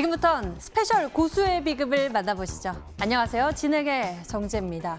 지금부턴 스페셜 고수의 비급을 만나보시죠. 안녕하세요. 진행의 정재입니다.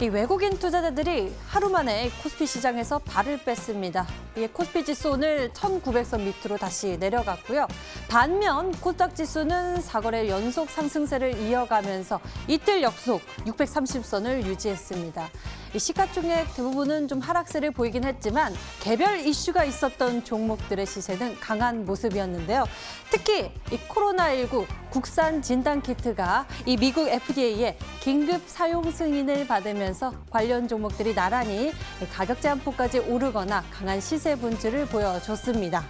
이 외국인 투자자들이 하루 만에 코스피 시장에서 발을 뺐습니다. 이 코스피 지수 오늘 1900선 밑으로 다시 내려갔고요. 반면 코스닥 지수는 4거래 연속 상승세를 이어가면서 이틀 역속 630선을 유지했습니다. 이 시가총액 대부분은 좀 하락세를 보이긴 했지만 개별 이슈가 있었던 종목들의 시세는 강한 모습이었는데요. 특히 이 코로나19 국산 진단키트가 이 미국 FDA의 긴급 사용 승인을 받으면서 관련 종목들이 나란히 가격 제한폭까지 오르거나 강한 시세 분출을 보여줬습니다.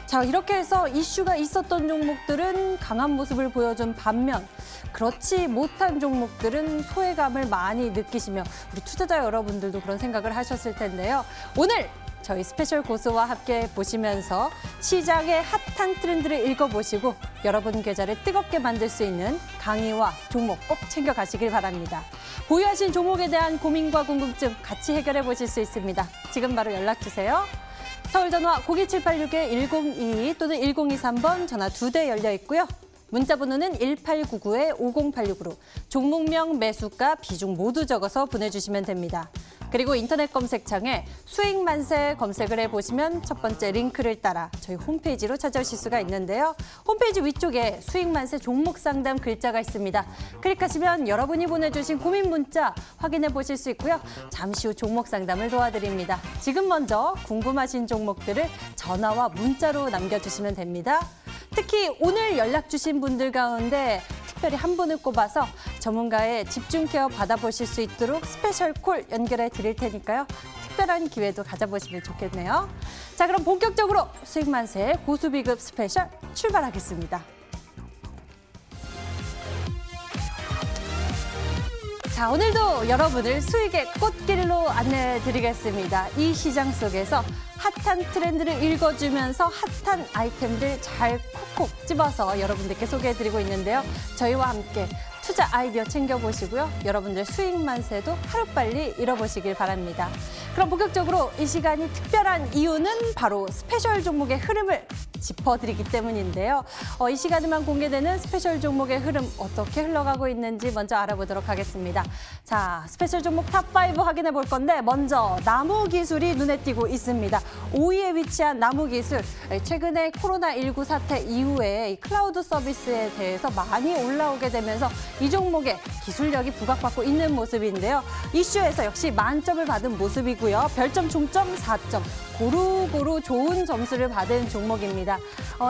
자, 이렇게 해서 이슈가 있었던 종목들은 강한 모습을 보여준 반면 그렇지 못한 종목들은 소외감을 많이 느끼시며 우리 투자자 여러분들도 그런 생각을 하셨을 텐데요. 오늘 저희 스페셜 고수와 함께 보시면서 시장의 핫한 트렌드를 읽어보시고 여러분 계좌를 뜨겁게 만들 수 있는 강의와 종목 꼭 챙겨가시길 바랍니다. 보유하신 종목에 대한 고민과 궁금증 같이 해결해 보실 수 있습니다. 지금 바로 연락주세요. 서울전화 02786-1022 또는 1023번 전화 2대 열려 있고요. 문자 번호는 1899-5086으로 종목명, 매수가, 비중 모두 적어서 보내주시면 됩니다. 그리고 인터넷 검색창에 수익 만세 검색을 해보시면 첫 번째 링크를 따라 저희 홈페이지로 찾아오실 수가 있는데요. 홈페이지 위쪽에 수익 만세 종목 상담 글자가 있습니다. 클릭하시면 여러분이 보내주신 고민 문자 확인해 보실 수 있고요. 잠시 후 종목 상담을 도와드립니다. 지금 먼저 궁금하신 종목들을 전화와 문자로 남겨주시면 됩니다. 특히 오늘 연락 주신 분들 가운데 특별히 한 분을 꼽아서 전문가의 집중 케어 받아보실 수 있도록 스페셜 콜 연결해 드릴 테니까요. 특별한 기회도 가져보시면 좋겠네요. 자, 그럼 본격적으로 수익 만세 고수 비급 스페셜 출발하겠습니다. 자, 오늘도 여러분을 수익의 꽃길로 안내해 드리겠습니다. 이 시장 속에서 핫한 트렌드를 읽어주면서 핫한 아이템들 잘 콕콕 집어서 여러분들께 소개해드리고 있는데요. 저희와 함께 투자 아이디어 챙겨보시고요. 여러분들 수익 만세도 하루빨리 잃어보시길 바랍니다. 그럼 본격적으로 이 시간이 특별한 이유는 바로 스페셜 종목의 흐름을 짚어드리기 때문인데요. 이 시간에만 공개되는 스페셜 종목의 흐름 어떻게 흘러가고 있는지 먼저 알아보도록 하겠습니다. 자, 스페셜 종목 탑5 확인해 볼 건데 먼저 나무기술이 눈에 띄고 있습니다. 5위에 위치한 나무기술, 최근에 코로나19 사태 이후에 이 클라우드 서비스에 대해서 많이 올라오게 되면서 이 종목의 기술력이 부각받고 있는 모습인데요. 이슈에서 역시 만점을 받은 모습이고요. 별점 총점 4점. 고루고루 좋은 점수를 받은 종목입니다.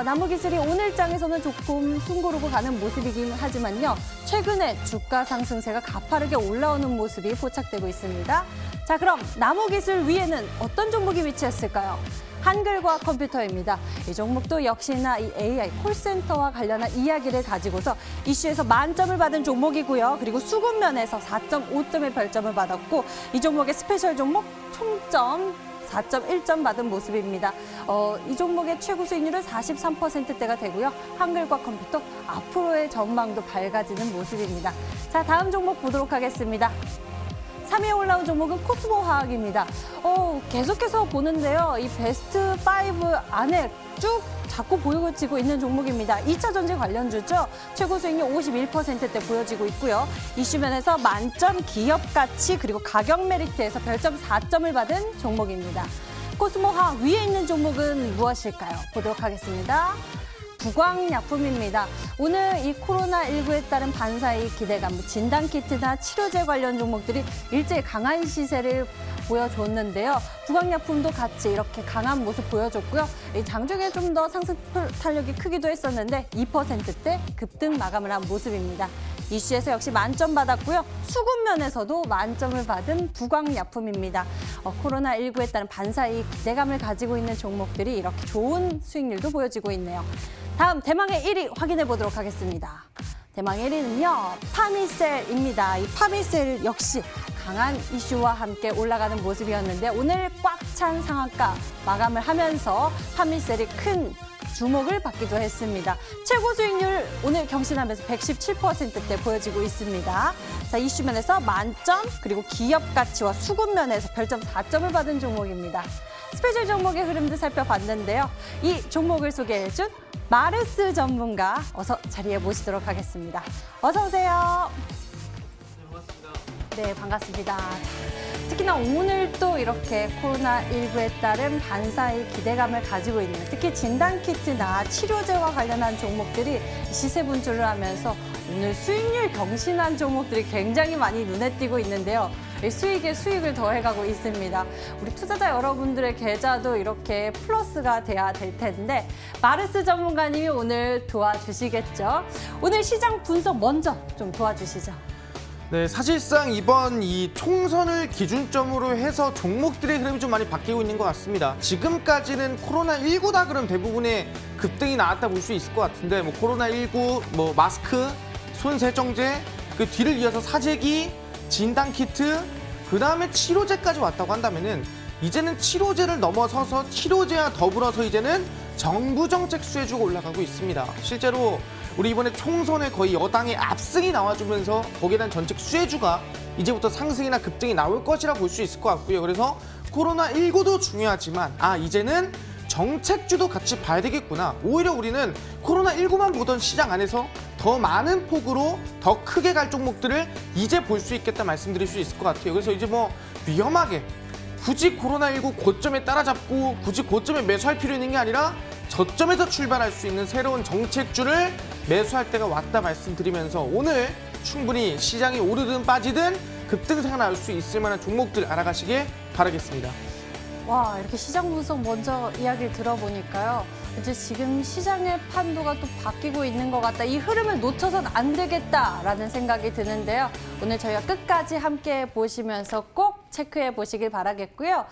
나무기술이 오늘장에서는 조금 숨고르고 가는 모습이긴 하지만요. 최근에 주가 상승세가 가파르게 올라오는 모습이 포착되고 있습니다. 자, 그럼 나무기술 위에는 어떤 종목이 위치했을까요? 한글과 컴퓨터입니다. 이 종목도 역시나 이 AI 콜센터와 관련한 이야기를 가지고서 이슈에서 만점을 받은 종목이고요. 그리고 수급 면에서 4.5점의 별점을 받았고 이 종목의 스페셜 종목 총점 4.1점 받은 모습입니다. 이 종목의 최고 수익률은 43%대가 되고요. 한글과 컴퓨터 앞으로의 전망도 밝아지는 모습입니다. 자, 다음 종목 보도록 하겠습니다. 3위에 올라온 종목은 코스모화학입니다. 계속해서 보는데요. 이 베스트 5 안에 쭉 자꾸 보여지고 있는 종목입니다. 2차 전지 관련주죠. 최고 수익률 51%대 보여지고 있고요. 이슈면에서 만점 기업 가치 그리고 가격 메리트에서 별점 4점을 받은 종목입니다. 코스모화학 위에 있는 종목은 무엇일까요? 보도록 하겠습니다. 부광약품입니다. 오늘 이 코로나19에 따른 반사의 기대감, 진단키트나 치료제 관련 종목들이 일제히 강한 시세를 보여줬는데요. 부광약품도 같이 이렇게 강한 모습 보여줬고요. 장중에 좀 더 상승 탄력이 크기도 했었는데 2%대 급등 마감을 한 모습입니다. 이슈에서 역시 만점 받았고요. 수급 면에서도 만점을 받은 부광약품입니다. 코로나19에 따른 반사의 기대감을 가지고 있는 종목들이 이렇게 좋은 수익률도 보여지고 있네요. 다음 대망의 1위 확인해 보도록 하겠습니다. 대망의 1위는요. 파미셀입니다. 이 파미셀 역시 강한 이슈와 함께 올라가는 모습이었는데 오늘 꽉 찬 상한가 마감을 하면서 파미셀이 큰 주목을 받기도 했습니다. 최고 수익률 오늘 경신하면서 117%대 보여지고 있습니다. 자, 이슈면에서 만점, 그리고 기업 가치와 수급 면에서 별점 4점을 받은 종목입니다. 스페셜 종목의 흐름도 살펴봤는데요. 이 종목을 소개해준 마르스 전문가 어서 자리에 모시도록 하겠습니다. 어서 오세요. 네, 반갑습니다. 특히나 오늘 또 이렇게 코로나19에 따른 반사의 기대감을 가지고 있는 특히 진단키트나 치료제와 관련한 종목들이 시세 분출을 하면서 오늘 수익률 경신한 종목들이 굉장히 많이 눈에 띄고 있는데요. 수익에 수익을 더해가고 있습니다. 우리 투자자 여러분들의 계좌도 이렇게 플러스가 돼야 될 텐데 마르스 전문가님이 오늘 도와주시겠죠. 오늘 시장 분석 먼저 좀 도와주시죠. 네, 사실상 이번 이 총선을 기준점으로 해서 종목들의 흐름이 좀 많이 바뀌고 있는 것 같습니다. 지금까지는 코로나19다 그럼 대부분의 급등이 나왔다 볼 수 있을 것 같은데 뭐 코로나19, 뭐 마스크, 손세정제, 그 뒤를 이어서 사재기, 진단키트, 그 다음에 치료제까지 왔다고 한다면은 이제는 치료제를 넘어서서 치료제와 더불어서 이제는 정부 정책 수혜주가 올라가고 있습니다. 실제로 우리 이번에 총선에 거의 여당의 압승이 나와주면서 거기에 대한 정책 수혜주가 이제부터 상승이나 급등이 나올 것이라 볼 수 있을 것 같고요. 그래서 코로나19도 중요하지만 이제는 정책주도 같이 봐야 되겠구나. 오히려 우리는 코로나19만 보던 시장 안에서 더 많은 폭으로 더 크게 갈 종목들을 이제 볼 수 있겠다 말씀드릴 수 있을 것 같아요. 그래서 이제 뭐 위험하게 굳이 코로나19 고점에 따라잡고 굳이 고점에 매수할 필요 있는 게 아니라 저점에서 출발할 수 있는 새로운 정책주를 매수할 때가 왔다 말씀드리면서 오늘 충분히 시장이 오르든 빠지든 급등세가 나올 수 있을 만한 종목들 알아가시길 바라겠습니다. 와, 이렇게 시장 분석 먼저 이야기를 들어보니까요. 이제 지금 시장의 판도가 또 바뀌고 있는 것 같다. 이 흐름을 놓쳐선 안 되겠다라는 생각이 드는데요. 오늘 저희가 끝까지 함께 보시면서 꼭 체크해 보시길 바라겠고요.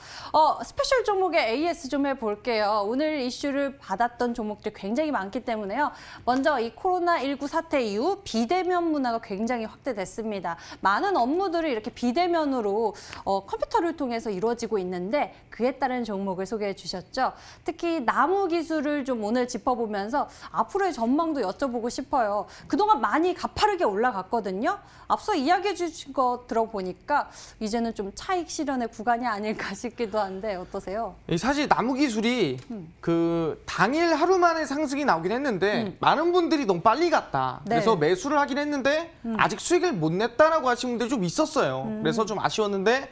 스페셜 종목의 AS 좀 해볼게요. 오늘 이슈를 받았던 종목들이 굉장히 많기 때문에요. 먼저 이 코로나19 사태 이후 비대면 문화가 굉장히 확대됐습니다. 많은 업무들이 이렇게 비대면으로 컴퓨터를 통해서 이루어지고 있는데 그에 따른 종목을 소개해 주셨죠. 특히 나무 기술을 좀 오늘 짚어보면서 앞으로의 전망도 여쭤보고 싶어요. 그동안 많이 가파르게 올라갔거든요. 앞서 이야기해 주신 거 들어보니까 이제는 좀 차익 실현의 구간이 아닐까 싶기도 한데 어떠세요? 사실 나무 기술이 그 당일 하루 만에 상승이 나오긴 했는데 많은 분들이 너무 빨리 갔다. 네. 그래서 매수를 하긴 했는데 아직 수익을 못 냈다라고 하시는 분들이 좀 있었어요. 그래서 좀 아쉬웠는데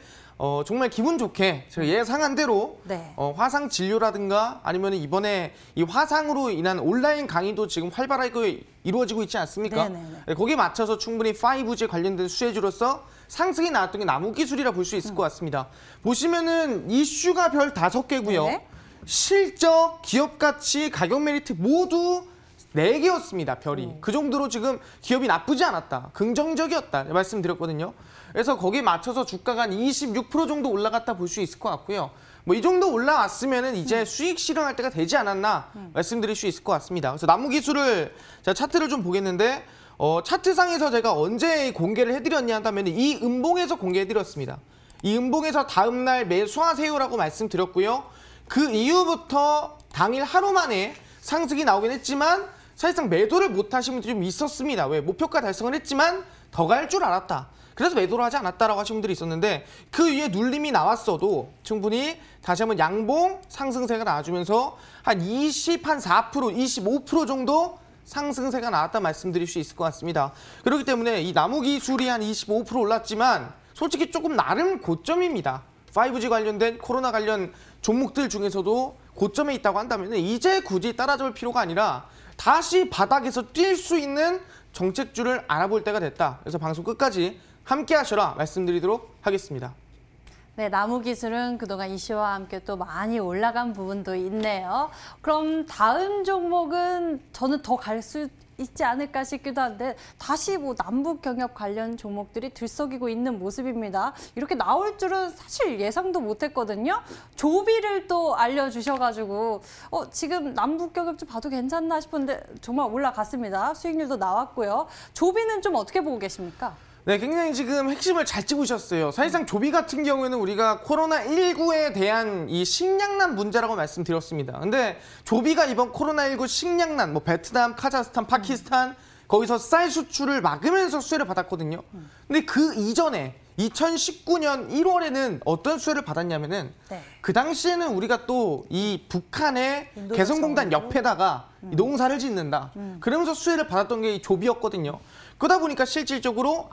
정말 기분 좋게 제가 예상한 대로 네. 화상 진료라든가 아니면 이번에 이 화상으로 인한 온라인 강의도 지금 활발하게 이루어지고 있지 않습니까? 네네네. 거기에 맞춰서 충분히 5G 관련된 수혜주로서 상승이 나왔던 게 나무 기술이라 볼 수 있을 것 같습니다. 보시면은 이슈가 별 5개고요. 네. 실적, 기업 가치, 가격 메리트 모두 4개였습니다, 별이. 그 정도로 지금 기업이 나쁘지 않았다. 긍정적이었다. 말씀드렸거든요. 그래서 거기에 맞춰서 주가가 한 26% 정도 올라갔다 볼 수 있을 것 같고요. 뭐 이 정도 올라왔으면은 이제 수익 실현할 때가 되지 않았나 말씀드릴 수 있을 것 같습니다. 그래서 나무 기술을 제가 차트를 좀 보겠는데 차트상에서 제가 언제 공개를 해드렸냐 한다면 이 음봉에서 공개해드렸습니다. 이 음봉에서 다음날 매수하세요라고 말씀드렸고요. 그 이후부터 당일 하루 만에 상승이 나오긴 했지만 사실상 매도를 못 하신 분들이 좀 있었습니다. 왜? 목표가 달성을 했지만 더 갈 줄 알았다. 그래서 매도를 하지 않았다라고 하신 분들이 있었는데 그 위에 눌림이 나왔어도 충분히 다시 한번 양봉 상승세가 나와주면서 한 4%, 25% 정도 상승세가 나왔다 말씀드릴 수 있을 것 같습니다. 그렇기 때문에 이 나무 기술이 한 25% 올랐지만 솔직히 조금 나름 고점입니다. 5G 관련된 코로나 관련 종목들 중에서도 고점에 있다고 한다면 이제 굳이 따라잡을 필요가 아니라 다시 바닥에서 뛸 수 있는 정책주를 알아볼 때가 됐다. 그래서 방송 끝까지 함께 하셔라 말씀드리도록 하겠습니다. 네, 나무 기술은 그동안 이슈와 함께 또 많이 올라간 부분도 있네요. 그럼 다음 종목은 저는 더 갈 수 있지 않을까 싶기도 한데 다시 뭐 남북 경협 관련 종목들이 들썩이고 있는 모습입니다. 이렇게 나올 줄은 사실 예상도 못했거든요. 조비를 또 알려주셔가지고 지금 남북 경협 좀 봐도 괜찮나 싶은데 정말 올라갔습니다. 수익률도 나왔고요. 조비는 좀 어떻게 보고 계십니까? 네, 굉장히 지금 핵심을 잘 찝으셨어요. 사실상 조비 같은 경우에는 우리가 코로나19에 대한 이 식량난 문제라고 말씀드렸습니다. 근데 조비가 이번 코로나19 식량난, 뭐 베트남, 카자흐스탄, 파키스탄 거기서 쌀 수출을 막으면서 수혜를 받았거든요. 근데 그 이전에 2019년 1월에는 어떤 수혜를 받았냐면은 네. 그 당시에는 우리가 또 이 북한의 인도적 개성공단 정부? 옆에다가 이 농사를 짓는다. 그러면서 수혜를 받았던 게 이 조비였거든요. 그러다 보니까 실질적으로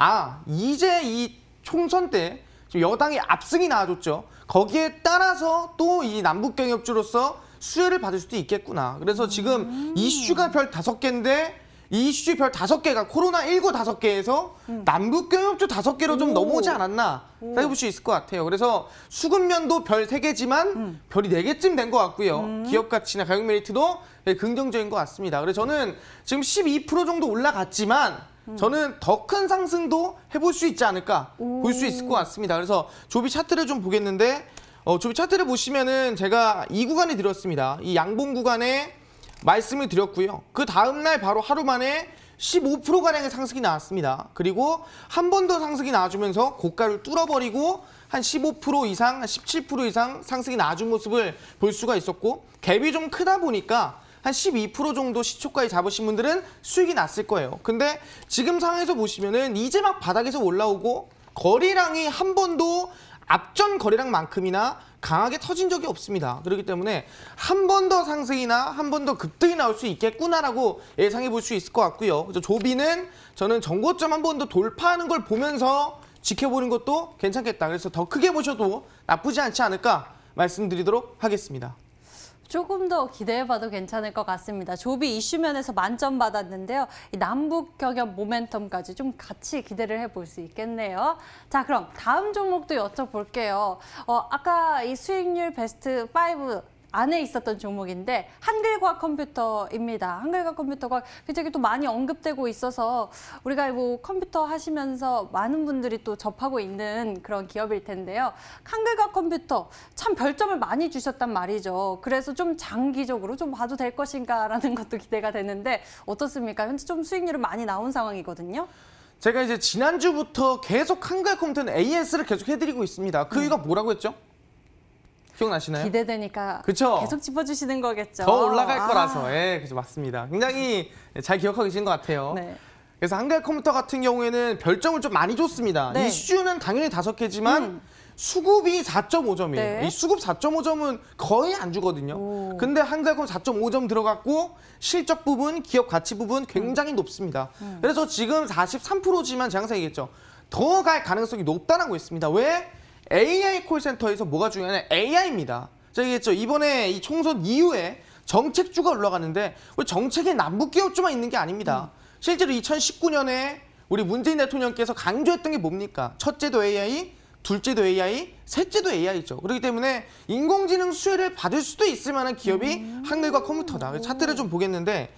이제 이 총선 때 지금 여당의 압승이 나와줬죠. 거기에 따라서 또 이 남북 경협주로서 수혜를 받을 수도 있겠구나. 그래서 지금 이슈가 별 5개인데 이 이슈 별 5개가 코로나19 5개에서 남북경협주 5개로 좀 넘어오지 않았나 생각해볼 수 있을 것 같아요. 그래서 수급면도 별 3개지만 별이 4개쯤 된 것 같고요. 기업 가치나 가격 메리트도 긍정적인 것 같습니다. 그래서 저는 지금 12% 정도 올라갔지만 저는 더 큰 상승도 해볼 수 있지 않을까 볼 수 있을 것 같습니다. 그래서 조비 차트를 좀 보겠는데 조비 차트를 보시면은 제가 이 구간에 드렸습니다. 이 양봉 구간에 말씀을 드렸고요. 그 다음날 바로 하루 만에 15%가량의 상승이 나왔습니다. 그리고 한 번 더 상승이 나와주면서 고가를 뚫어버리고 한 15% 이상, 한 17% 이상 상승이 나와준 모습을 볼 수가 있었고 갭이 좀 크다 보니까 한 12% 정도 시초가에 잡으신 분들은 수익이 났을 거예요. 근데 지금 상황에서 보시면은 이제 막 바닥에서 올라오고 거래량이 한 번도 앞전 거래량만큼이나 강하게 터진 적이 없습니다. 그렇기 때문에 한 번 더 상승이나 한 번 더 급등이 나올 수 있겠구나라고 예상해 볼 수 있을 것 같고요. 그래서 조비는 저는 정고점 한 번 더 돌파하는 걸 보면서 지켜보는 것도 괜찮겠다. 그래서 더 크게 보셔도 나쁘지 않지 않을까 말씀드리도록 하겠습니다. 조금 더 기대해봐도 괜찮을 것 같습니다. 조비 이슈면에서 만점 받았는데요. 이 남북 경협 모멘텀까지 좀 같이 기대를 해볼 수 있겠네요. 자, 그럼 다음 종목도 여쭤볼게요. 아까 이 수익률 베스트 5 안에 있었던 종목인데 한글과학 컴퓨터입니다. 한글과학 컴퓨터가 굉장히 또 많이 언급되고 있어서 우리가 뭐 컴퓨터 하시면서 많은 분들이 또 접하고 있는 그런 기업일 텐데요. 한글과학 컴퓨터 참 별점을 많이 주셨단 말이죠. 그래서 좀 장기적으로 좀 봐도 될 것인가라는 것도 기대가 되는데 어떻습니까? 현재 좀 수익률은 많이 나온 상황이거든요. 제가 이제 지난주부터 계속 한글과학 컴퓨터는 AS를 계속 해드리고 있습니다. 그 이유가 뭐라고 했죠? 기억나시나요? 기대되니까 그쵸? 계속 짚어주시는 거겠죠. 더 올라갈 거라서. 예, 그죠, 맞습니다. 굉장히 잘 기억하고 계신 것 같아요. 네. 그래서 한글 컴퓨터 같은 경우에는 별점을 좀 많이 줬습니다. 네. 이슈는 당연히 5개지만 수급이 4.5점이에요. 네. 이 수급 4.5점은 거의 안 주거든요. 근데 한글 컴퓨터 4.5점 들어갔고 실적 부분, 기업 가치 부분 굉장히 높습니다. 그래서 지금 43%지만 제가 항상 얘기했죠. 더 갈 가능성이 높다라고 했습니다. 왜? AI 콜센터에서 뭐가 중요하냐? AI입니다. 제가 얘기했죠. 이번에 이 총선 이후에 정책주가 올라가는데 우리 정책에 남북기업주만 있는 게 아닙니다. 실제로 2019년에 우리 문재인 대통령께서 강조했던 게 뭡니까? 첫째도 AI, 둘째도 AI, 셋째도 AI죠. 그렇기 때문에 인공지능 수혜를 받을 수도 있을 만한 기업이 한글과 컴퓨터다. 그래서 차트를 좀 보겠는데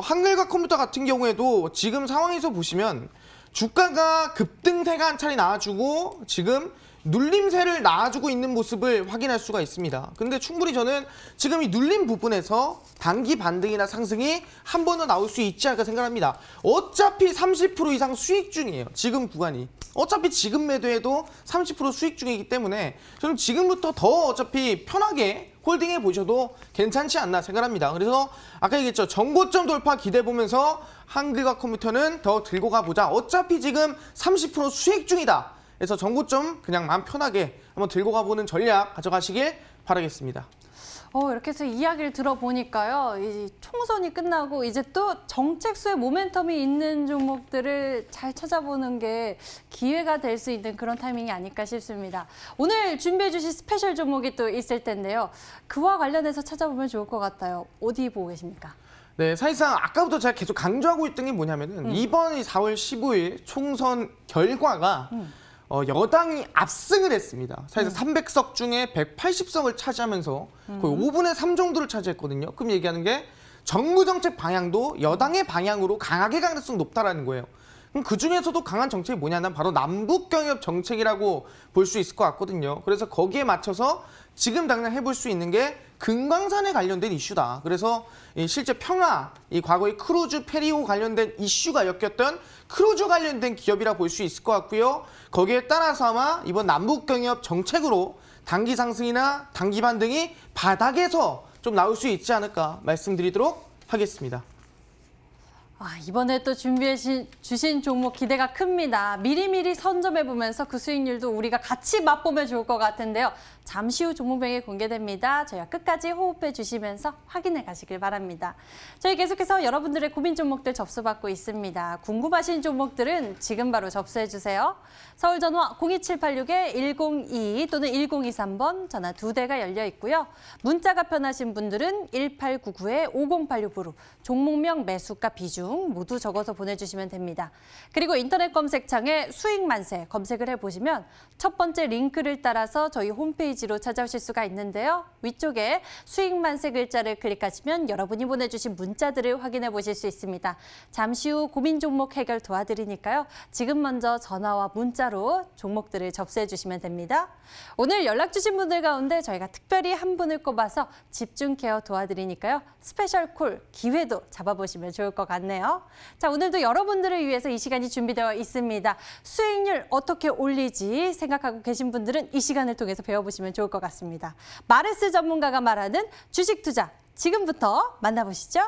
한글과 컴퓨터 같은 경우에도 지금 상황에서 보시면 주가가 급등세가 한 차례 나와주고 지금 눌림세를 낳아주고 있는 모습을 확인할 수가 있습니다. 근데 충분히 저는 지금 이 눌림 부분에서 단기 반등이나 상승이 한 번 더 나올 수 있지 않을까 생각합니다. 어차피 30% 이상 수익 중이에요. 지금 구간이. 어차피 지금 매도해도 30% 수익 중이기 때문에 저는 지금부터 더 어차피 편하게 홀딩해 보셔도 괜찮지 않나 생각합니다. 그래서 아까 얘기했죠. 정고점 돌파 기대 보면서 한글과 컴퓨터는 더 들고 가보자. 어차피 지금 30% 수익 중이다. 그래서 정고점 그냥 마음 편하게 한번 들고 가보는 전략 가져가시길 바라겠습니다. 이렇게 해서 이야기를 들어보니까요. 이 총선이 끝나고 이제 또 정책 수의 모멘텀이 있는 종목들을 잘 찾아보는 게 기회가 될 수 있는 그런 타이밍이 아닐까 싶습니다. 오늘 준비해 주신 스페셜 종목이 또 있을 텐데요. 그와 관련해서 찾아보면 좋을 것 같아요. 어디 보고 계십니까? 네, 사실상 아까부터 제가 계속 강조하고 있던 게 뭐냐면은 이번 4월 15일 총선 결과가 여당이 압승을 했습니다. 사실상 300석 중에 180석을 차지하면서 거의 5분의 3 정도를 차지했거든요. 그럼 얘기하는 게 정부 정책 방향도 여당의 방향으로 강하게 가능성이 높다라는 거예요. 그럼 그중에서도 강한 정책이 뭐냐면 바로 남북경협 정책이라고 볼 수 있을 것 같거든요. 그래서 거기에 맞춰서 지금 당장 해볼 수 있는 게 금강산에 관련된 이슈다. 그래서 실제 평화, 이 과거의 크루즈 페리오 관련된 이슈가 엮였던 크루즈 관련된 기업이라 볼 수 있을 것 같고요. 거기에 따라서 아마 이번 남북경협 정책으로 단기 상승이나 단기 반등이 바닥에서 좀 나올 수 있지 않을까 말씀드리도록 하겠습니다. 이번에 또 준비해 주신 종목 기대가 큽니다. 미리미리 선점해보면서 그 수익률도 우리가 같이 맛보면 좋을 것 같은데요. 잠시 후 종목명이 공개됩니다. 저희와 끝까지 호흡해 주시면서 확인해 가시길 바랍니다. 저희 계속해서 여러분들의 고민 종목들 접수받고 있습니다. 궁금하신 종목들은 지금 바로 접수해 주세요. 서울 전화 02786-1022 또는 1023번 전화 2대가 열려 있고요. 문자가 편하신 분들은 1899-5086으로 종목명, 매수가, 비중 모두 적어서 보내주시면 됩니다. 그리고 인터넷 검색창에 수익 만세 검색을 해보시면 첫 번째 링크를 따라서 저희 홈페이지로 찾아오실 수가 있는데요. 위쪽에 수익 만세 글자를 클릭하시면 여러분이 보내주신 문자들을 확인해 보실 수 있습니다. 잠시 후 고민 종목 해결 도와드리니까요. 지금 먼저 전화와 문자로 종목들을 접수해 주시면 됩니다. 오늘 연락 주신 분들 가운데 저희가 특별히 한 분을 꼽아서 집중 케어 도와드리니까요. 스페셜 콜 기회도 잡아보시면 좋을 것 같네요. 자, 오늘도 여러분들을 위해서 이 시간이 준비되어 있습니다. 수익률 어떻게 올리지 생각하고 계신 분들은 이 시간을 통해서 배워보시면 좋을 것 같습니다. 마르스 전문가가 말하는 주식 투자 지금부터 만나보시죠.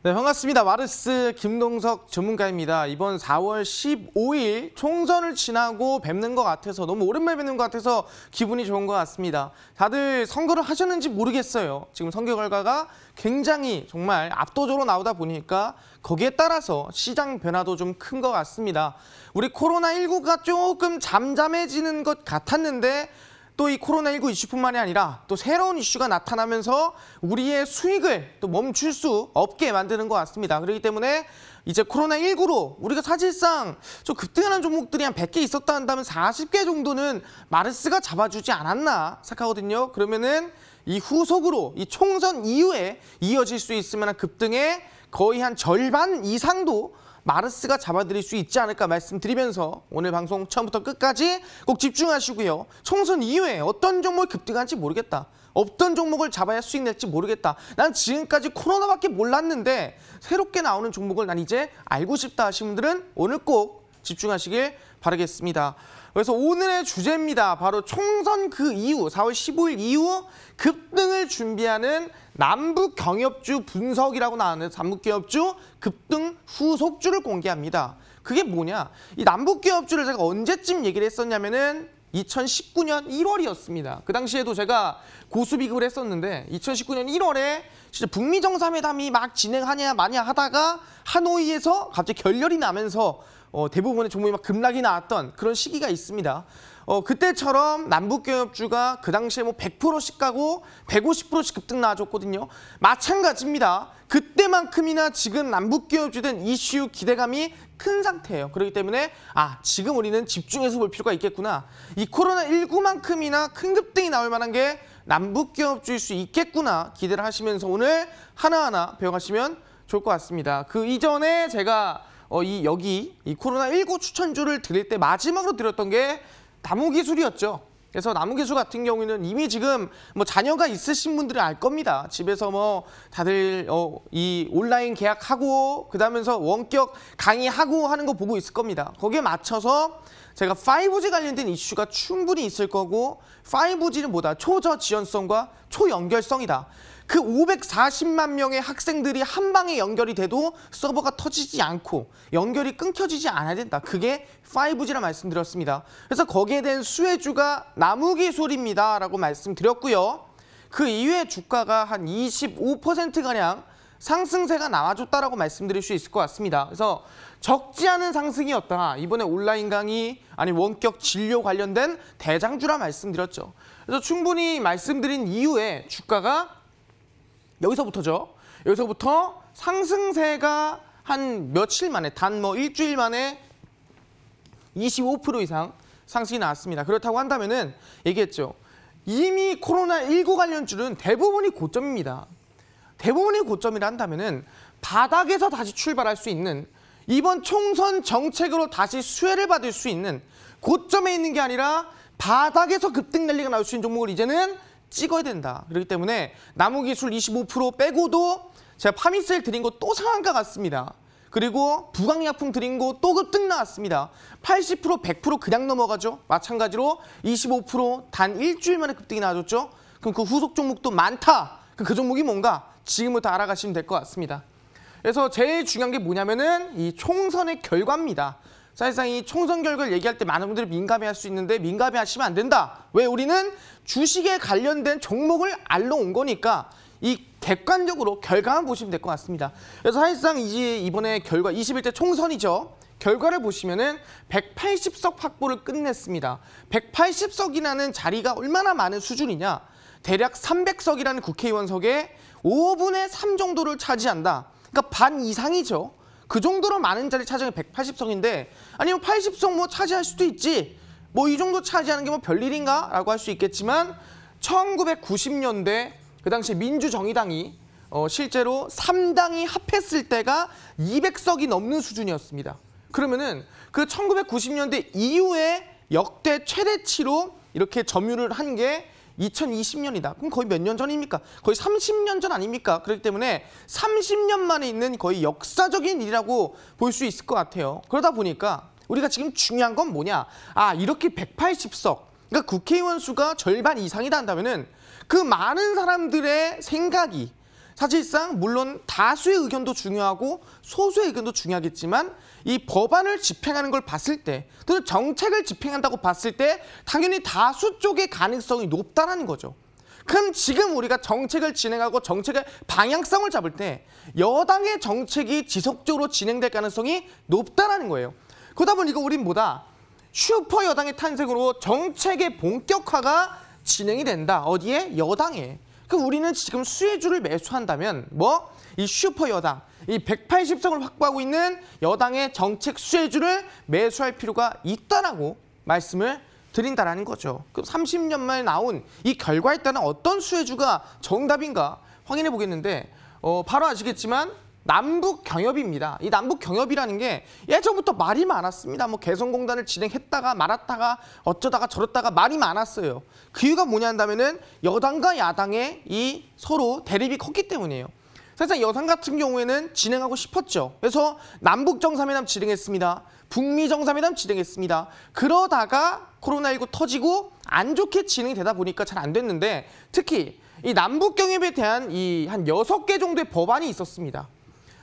네, 반갑습니다. 마르스 김동석 전문가입니다. 이번 4월 15일 총선을 지나고 뵙는 것 같아서 너무 오랜만에 뵙는 것 같아서 기분이 좋은 것 같습니다. 다들 선거를 하셨는지 모르겠어요. 지금 선거 결과가 굉장히 정말 압도적으로 나오다 보니까 거기에 따라서 시장 변화도 좀 큰 것 같습니다. 우리 코로나19가 조금 잠잠해지는 것 같았는데 또 이 코로나19 이슈뿐만이 아니라 또 새로운 이슈가 나타나면서 우리의 수익을 또 멈출 수 없게 만드는 것 같습니다. 그렇기 때문에 이제 코로나19로 우리가 사실상 좀 급등하는 종목들이 한 100개 있었다 한다면 40개 정도는 마르스가 잡아주지 않았나 생각하거든요. 그러면은 이 후속으로 이 총선 이후에 이어질 수 있을 만한 급등의 거의 한 절반 이상도 마르스가 잡아드릴 수 있지 않을까 말씀드리면서 오늘 방송 처음부터 끝까지 꼭 집중하시고요. 총선 이후에 어떤 종목이 급등할지 모르겠다. 어떤 종목을 잡아야 수익 낼지 모르겠다. 난 지금까지 코로나밖에 몰랐는데 새롭게 나오는 종목을 난 이제 알고 싶다 하시는 분들은 오늘 꼭 집중하시길 바라겠습니다. 그래서 오늘의 주제입니다. 바로 총선 그 이후 4월 15일 이후 급등을 준비하는 남북경협주 분석이라고 나오는 남북경협주 급등 후속주를 공개합니다. 그게 뭐냐? 이 남북경협주를 제가 언제쯤 얘기를 했었냐면은 2019년 1월이었습니다. 그 당시에도 제가 고수비급을 했었는데 2019년 1월에 진짜 북미 정상회담이 막 진행하냐 마냐 하다가 하노이에서 갑자기 결렬이 나면서 대부분의 종목이 막 급락이 나왔던 그런 시기가 있습니다. 그때처럼 남북경협주가 그 당시에 뭐 100%씩 가고 150%씩 급등 나와줬거든요. 마찬가지입니다. 그때만큼이나 지금 남북경협주된 이슈 기대감이 큰 상태예요. 그렇기 때문에 지금 우리는 집중해서 볼 필요가 있겠구나. 이 코로나19만큼이나 큰 급등이 나올 만한 게 남북경협주일 수 있겠구나 기대를 하시면서 오늘 하나하나 배워가시면 좋을 것 같습니다. 그 이전에 제가 이 코로나19 추천주를 드릴 때 마지막으로 드렸던 게 나무기술이었죠. 그래서 남우기수 같은 경우에는 이미 지금 뭐 자녀가 있으신 분들은 알 겁니다. 집에서 뭐 다들 이 온라인 계약하고 그다음에서 원격 강의하고 하는 거 보고 있을 겁니다. 거기에 맞춰서 제가 5G 관련된 이슈가 충분히 있을 거고 5G는 뭐다? 초저지연성과 초연결성이다. 그 540만 명의 학생들이 한 방에 연결이 돼도 서버가 터지지 않고 연결이 끊겨지지 않아야 된다. 그게 5G라 말씀드렸습니다. 그래서 거기에 대한 수혜주가 남우기술입니다 라고 말씀드렸고요. 그 이후에 주가가 한 25%가량 상승세가 나와줬다라고 말씀드릴 수 있을 것 같습니다. 그래서 적지 않은 상승이었다. 이번에 온라인 강의, 아니 원격 진료 관련된 대장주라 말씀드렸죠. 그래서 충분히 말씀드린 이후에 주가가 여기서부터죠. 여기서부터 상승세가 한 며칠 만에, 단 뭐 일주일 만에 25% 이상 상승이 나왔습니다. 그렇다고 한다면은 얘기했죠. 이미 코로나19 관련주는 대부분이 고점입니다. 대부분이 고점이라 한다면은 바닥에서 다시 출발할 수 있는 이번 총선 정책으로 다시 수혜를 받을 수 있는 고점에 있는 게 아니라 바닥에서 급등 랠리가 나올 수 있는 종목을 이제는 찍어야 된다. 그렇기 때문에 남우기술 25% 빼고도 제가 파미셀 드린 거 또 상한가 같습니다. 그리고 부강약품 드린 거 또 급등 나왔습니다. 80%, 100% 그냥 넘어가죠. 마찬가지로 25%단 일주일 만에 급등이 나와줬죠. 그럼 그 후속 종목도 많다. 그 종목이 뭔가 지금부터 알아가시면 될 것 같습니다. 그래서 제일 중요한 게 뭐냐면은 이 총선의 결과입니다. 사실상 이 총선 결과를 얘기할 때 많은 분들이 민감해할 수 있는데 민감해하시면 안 된다. 왜? 우리는 주식에 관련된 종목을 알러 온 거니까 이 객관적으로 결과만 보시면 될 것 같습니다. 그래서 사실상 이번에 결과 21대 총선이죠. 결과를 보시면은 180석 확보를 끝냈습니다. 180석이라는 자리가 얼마나 많은 수준이냐? 대략 300석이라는 국회의원석의 5분의 3 정도를 차지한다. 그러니까 반 이상이죠. 그 정도로 많은 자리 차지하는 180석인데 아니면 80석 뭐 차지할 수도 있지. 뭐 이 정도 차지하는 게 뭐 별일인가? 라고 할 수 있겠지만 1990년대 그 당시 민주정의당이 실제로 3당이 합했을 때가 200석이 넘는 수준이었습니다. 그러면은 그 1990년대 이후에 역대 최대치로 이렇게 점유를 한 게 2020년이다. 그럼 거의 몇 년 전입니까? 거의 30년 전 아닙니까? 그렇기 때문에 30년 만에 있는 거의 역사적인 일이라고 볼 수 있을 것 같아요. 그러다 보니까 우리가 지금 중요한 건 뭐냐? 아, 이렇게 180석, 그러니까 국회의원 수가 절반 이상이다 한다면은 그 많은 사람들의 생각이 사실상 물론 다수의 의견도 중요하고 소수의 의견도 중요하겠지만 이 법안을 집행하는 걸 봤을 때 또는 정책을 집행한다고 봤을 때 당연히 다수 쪽의 가능성이 높다는 거죠. 그럼 지금 우리가 정책을 진행하고 정책의 방향성을 잡을 때 여당의 정책이 지속적으로 진행될 가능성이 높다는 거예요. 그러다 보니까 우린 뭐다? 슈퍼 여당의 탄생으로 정책의 본격화가 진행이 된다. 어디에? 여당에. 그럼 우리는 지금 수혜주를 매수한다면 뭐? 이 슈퍼 여당, 이 180석을 확보하고 있는 여당의 정책 수혜주를 매수할 필요가 있다라고 말씀을 드린다라는 거죠. 그럼 30년 만에 나온 이 결과에 따른 어떤 수혜주가 정답인가 확인해 보겠는데 바로 아시겠지만 남북 경협입니다. 이 남북 경협이라는 게 예전부터 말이 많았습니다. 뭐 개성공단을 진행했다가 말았다가 어쩌다가 저랬다가 말이 많았어요. 그 이유가 뭐냐 한다면은 여당과 야당의 이 서로 대립이 컸기 때문이에요. 사실상 여당 같은 경우에는 진행하고 싶었죠. 그래서 남북 정상회담 진행했습니다. 북미 정상회담 진행했습니다. 그러다가 코로나19 터지고 안 좋게 진행이 되다 보니까 잘 안 됐는데 특히 이 남북 경협에 대한 이 한 6개 정도의 법안이 있었습니다.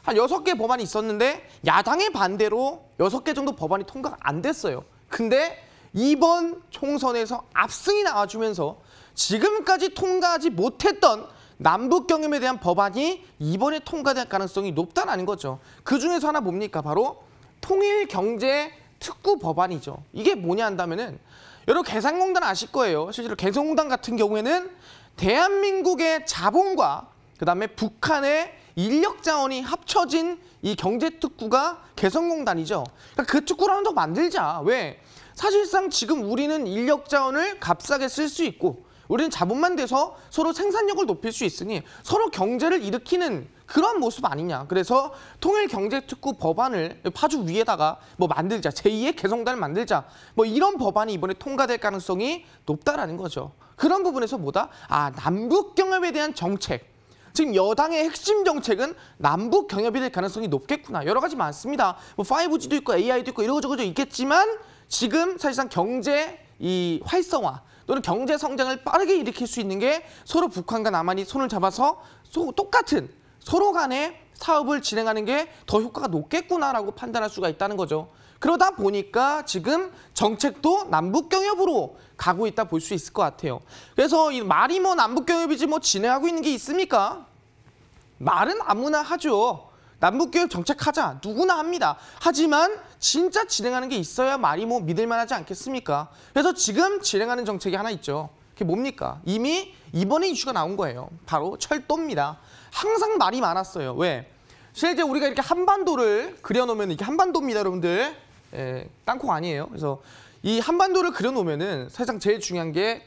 한 6개 법안이 있었는데 야당의 반대로 6개 정도 법안이 통과가 안 됐어요. 근데 이번 총선에서 압승이 나와주면서 지금까지 통과하지 못했던 남북 경협에 대한 법안이 이번에 통과될 가능성이 높다는 거죠. 그 중에서 하나 뭡니까? 바로 통일경제특구 법안이죠. 이게 뭐냐 한다면은 여러분 개성공단 아실 거예요. 실제로 개성공단 같은 경우에는 대한민국의 자본과 그다음에 북한의 인력 자원이 합쳐진 이 경제특구가 개성공단이죠. 그러니까 그 특구를 하나 더 만들자. 왜? 사실상 지금 우리는 인력 자원을 값싸게 쓸 수 있고 우리는 자본만 돼서 서로 생산력을 높일 수 있으니 서로 경제를 일으키는 그런 모습 아니냐. 그래서 통일경제특구 법안을 파주 위에다가 뭐 만들자, 제2의 개성단을 만들자, 뭐 이런 법안이 이번에 통과될 가능성이 높다라는 거죠. 그런 부분에서 뭐다? 아, 남북 경협에 대한 정책. 지금 여당의 핵심 정책은 남북 경협이 될 가능성이 높겠구나. 여러 가지 많습니다. 뭐 5G도 있고 AI도 있고 이러고저러고 있겠지만 지금 사실상 경제 이 활성화 또는 경제 성장을 빠르게 일으킬 수 있는 게 서로 북한과 남한이 손을 잡아서 똑같은 서로 간의 사업을 진행하는 게 더 효과가 높겠구나라고 판단할 수가 있다는 거죠. 그러다 보니까 지금 정책도 남북 경협으로 가고 있다 볼 수 있을 것 같아요. 그래서 이 말이 뭐 남북 경협이지 뭐 진행하고 있는 게 있습니까? 말은 아무나 하죠. 남북 경협 정책하자 누구나 합니다. 하지만 진짜 진행하는 게 있어야 말이 뭐 믿을 만하지 않겠습니까? 그래서 지금 진행하는 정책이 하나 있죠. 그게 뭡니까? 이미 이번에 이슈가 나온 거예요. 바로 철도입니다. 항상 말이 많았어요. 왜? 실제 우리가 이렇게 한반도를 그려놓으면 이게 한반도입니다, 여러분들. 땅콩 아니에요. 그래서 이 한반도를 그려놓으면은 사실상 제일 중요한 게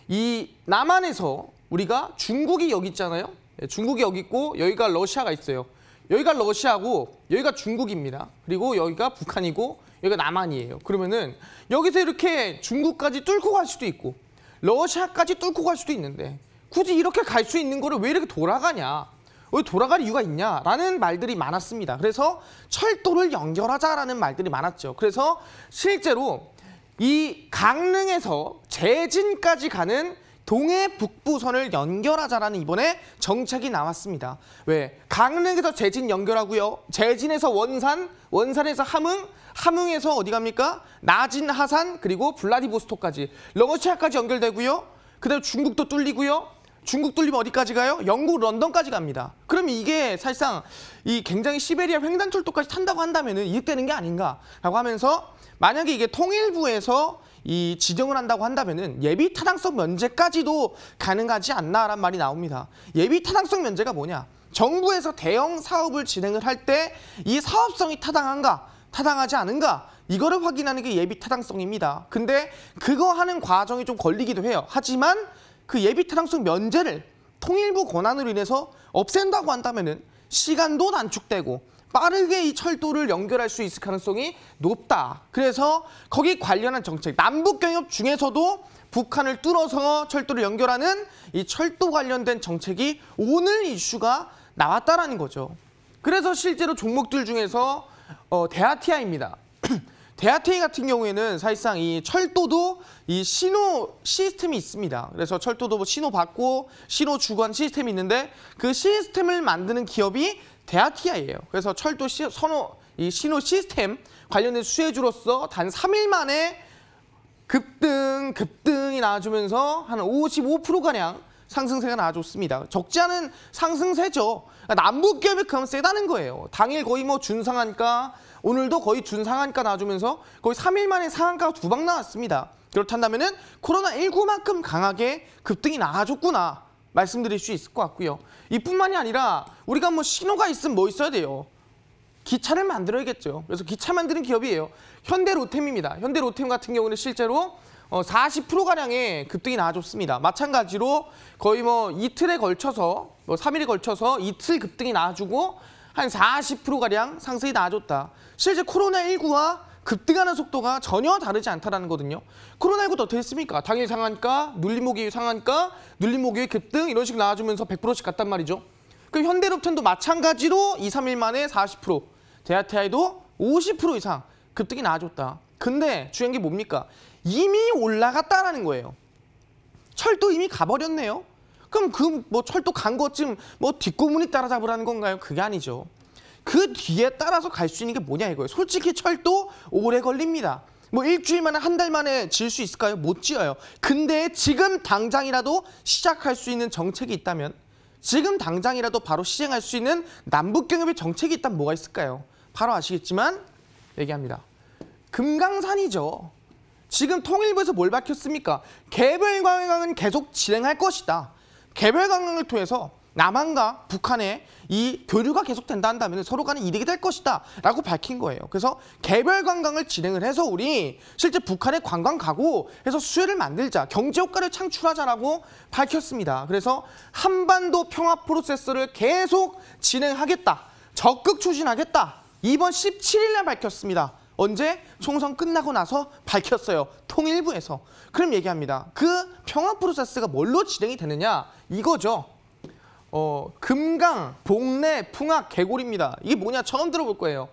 이 남한에서 우리가 중국이 여기 있잖아요. 중국이 여기 있고 여기가 러시아가 있어요. 여기가 러시아고 여기가 중국입니다. 그리고 여기가 북한이고 여기가 남한이에요. 그러면은 여기서 이렇게 중국까지 뚫고 갈 수도 있고 러시아까지 뚫고 갈 수도 있는데 굳이 이렇게 갈 수 있는 거를 왜 이렇게 돌아가냐? 왜 돌아갈 이유가 있냐라는 말들이 많았습니다. 그래서 철도를 연결하자라는 말들이 많았죠. 그래서 실제로 이 강릉에서 제진까지 가는 동해 북부선을 연결하자라는 이번에 정책이 나왔습니다. 왜? 강릉에서 제진 연결하고요. 제진에서 원산, 원산에서 함흥, 함흥에서 어디 갑니까? 나진, 하산, 그리고 블라디보스토크까지 러시아까지 연결되고요. 그다음에 중국도 뚫리고요. 중국 뚫리면 어디까지 가요? 영국 런던까지 갑니다. 그럼 이게 사실상 이 굉장히 시베리아 횡단철도까지 탄다고 한다면은 이익되는 게 아닌가라고 하면서 만약에 이게 통일부에서 이 지정을 한다고 한다면은 예비 타당성 면제까지도 가능하지 않나라는 말이 나옵니다. 예비 타당성 면제가 뭐냐? 정부에서 대형 사업을 진행을 할 때 이 사업성이 타당한가, 타당하지 않은가 이거를 확인하는 게 예비 타당성입니다. 근데 그거 하는 과정이 좀 걸리기도 해요. 하지만 그 예비 타당성 면제를 통일부 권한으로 인해서 없앤다고 한다면은 시간도 단축되고 빠르게 이 철도를 연결할 수 있을 가능성이 높다. 그래서 거기 관련한 정책, 남북경협 중에서도 북한을 뚫어서 철도를 연결하는 이 철도 관련된 정책이 오늘 이슈가 나왔다라는 거죠. 그래서 실제로 종목들 중에서 대하티아입니다. 대하티아 같은 경우에는 사실상 이 철도도 이 신호 시스템이 있습니다. 그래서 철도도 뭐 신호 받고 신호 주관 시스템이 있는데 그 시스템을 만드는 기업이 대하티아예요. 그래서 철도 이 신호 시스템 관련된 수혜주로서 단 3일 만에 급등이 나와주면서 한 55%가량 상승세가 나와줬습니다. 적지 않은 상승세죠. 그러니까 남북기업이 그럼 세다는 거예요. 당일 거의 뭐 준상한가, 오늘도 거의 준상한가 나와주면서 거의 3일 만에 상한가가 2방 나왔습니다. 그렇다면은 코로나19만큼 강하게 급등이 나와줬구나 말씀드릴 수 있을 것 같고요. 이뿐만이 아니라 우리가 뭐 신호가 있으면 뭐 있어야 돼요? 기차를 만들어야겠죠. 그래서 기차 만드는 기업이에요. 현대로템입니다. 현대로템 같은 경우는 실제로 40%가량의 급등이 나와줬습니다. 마찬가지로 거의 뭐 이틀에 걸쳐서, 뭐 3일에 걸쳐서 이틀 급등이 나와주고 한 40%가량 상승이 나와줬다. 실제 코로나19와 급등하는 속도가 전혀 다르지 않다는 거거든요. 코로나19도 어떻게 했습니까? 당일 상한가, 눌림목이 상한가, 눌림목이 급등 이런 식으로 나와주면서 100%씩 갔단 말이죠. 그럼 현대로템도 마찬가지로 2, 3일 만에 40%, 대하티아에도 50% 이상 급등이 나와줬다. 근데 중요한 게 뭡니까? 이미 올라갔다라는 거예요. 철도 이미 가버렸네요. 그럼 그 뭐 철도 간 것쯤 뭐 뒷고문이 따라잡으라는 건가요? 그게 아니죠. 그 뒤에 따라서 갈 수 있는 게 뭐냐 이거예요. 솔직히 철도 오래 걸립니다. 뭐 일주일 만에 한 달 만에 지을 수 있을까요? 못 지어요. 근데 지금 당장이라도 시작할 수 있는 정책이 있다면, 지금 당장이라도 바로 시행할 수 있는 남북경협의 정책이 있다면 뭐가 있을까요? 바로 아시겠지만 얘기합니다. 금강산이죠. 지금 통일부에서 뭘 밝혔습니까? 개별관광은 계속 진행할 것이다. 개별관광을 통해서 남한과 북한의 이 교류가 계속된다 한다면 서로 간에 이득이 될 것이다 라고 밝힌 거예요. 그래서 개별 관광을 진행을 해서 우리 실제 북한에 관광 가고 해서 수혜를 만들자, 경제 효과를 창출하자라고 밝혔습니다. 그래서 한반도 평화 프로세스를 계속 진행하겠다, 적극 추진하겠다, 이번 17일 날 밝혔습니다. 언제? 총선 끝나고 나서 밝혔어요. 통일부에서. 그럼 얘기합니다. 그 평화 프로세스가 뭘로 진행이 되느냐? 이거죠. 금강, 복례, 풍악, 개골입니다. 이게 뭐냐? 처음 들어볼 거예요.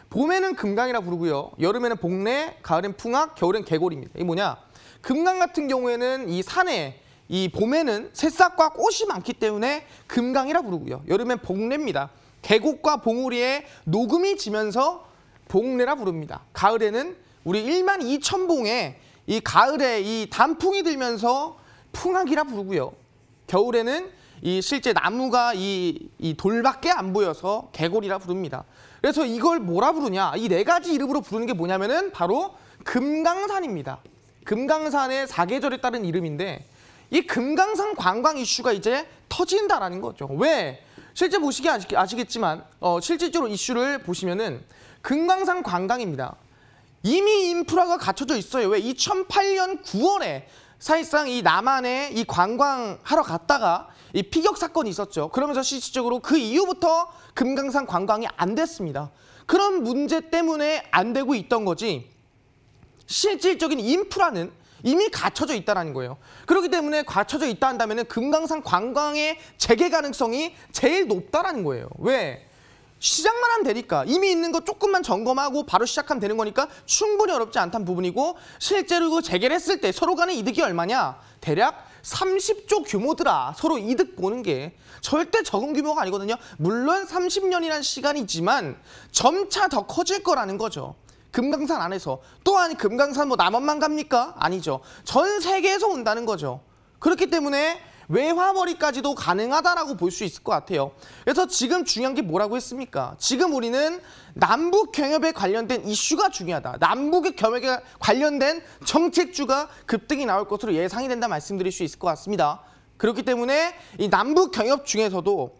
봄에는 금강이라 부르고요. 여름에는 복례, 가을엔 풍악, 겨울엔 개골입니다. 이게 뭐냐? 금강 같은 경우에는 이 산에 이 봄에는 새싹과 꽃이 많기 때문에 금강이라 부르고요. 여름엔 복례입니다. 계곡과 봉우리에 녹음이 지면서 복례라 부릅니다. 가을에는 우리 12,000봉에 이 가을에 이 단풍이 들면서 풍악이라 부르고요. 겨울에는 이 실제 나무가 이 돌밖에 안 보여서 개골이라 부릅니다. 그래서 이걸 뭐라 부르냐? 이 네 가지 이름으로 부르는 게 뭐냐면은 바로 금강산입니다. 금강산의 사계절에 따른 이름인데 이 금강산 관광 이슈가 이제 터진다라는 거죠. 왜? 실제 보시기 아시겠지만 실질적으로 이슈를 보시면은 금강산 관광입니다. 이미 인프라가 갖춰져 있어요. 왜? 2008년 9월에 사실상 이 남한에 이 관광하러 갔다가 이 피격 사건이 있었죠. 그러면서 실질적으로 그 이후부터 금강산 관광이 안 됐습니다. 그런 문제 때문에 안 되고 있던 거지 실질적인 인프라는 이미 갖춰져 있다는 거예요. 그렇기 때문에 갖춰져 있다 한다면 금강산 관광의 재개 가능성이 제일 높다는 거예요. 왜? 시작만 하면 되니까 이미 있는 거 조금만 점검하고 바로 시작하면 되는 거니까 충분히 어렵지 않다는 부분이고 실제로 그 재개를 했을 때 서로 간의 이득이 얼마냐? 대략 30조 규모더라. 서로 이득 보는 게 절대 적은 규모가 아니거든요. 물론 30년이라는 시간이지만 점차 더 커질 거라는 거죠. 금강산 안에서. 또한 금강산 뭐 남한만 갑니까? 아니죠. 전 세계에서 온다는 거죠. 그렇기 때문에 외화벌이까지도 가능하다라고 볼 수 있을 것 같아요. 그래서 지금 중요한 게 뭐라고 했습니까? 지금 우리는 남북 경협에 관련된 이슈가 중요하다. 남북의 경협에 관련된 정책주가 급등이 나올 것으로 예상이 된다 말씀드릴 수 있을 것 같습니다. 그렇기 때문에 이 남북 경협 중에서도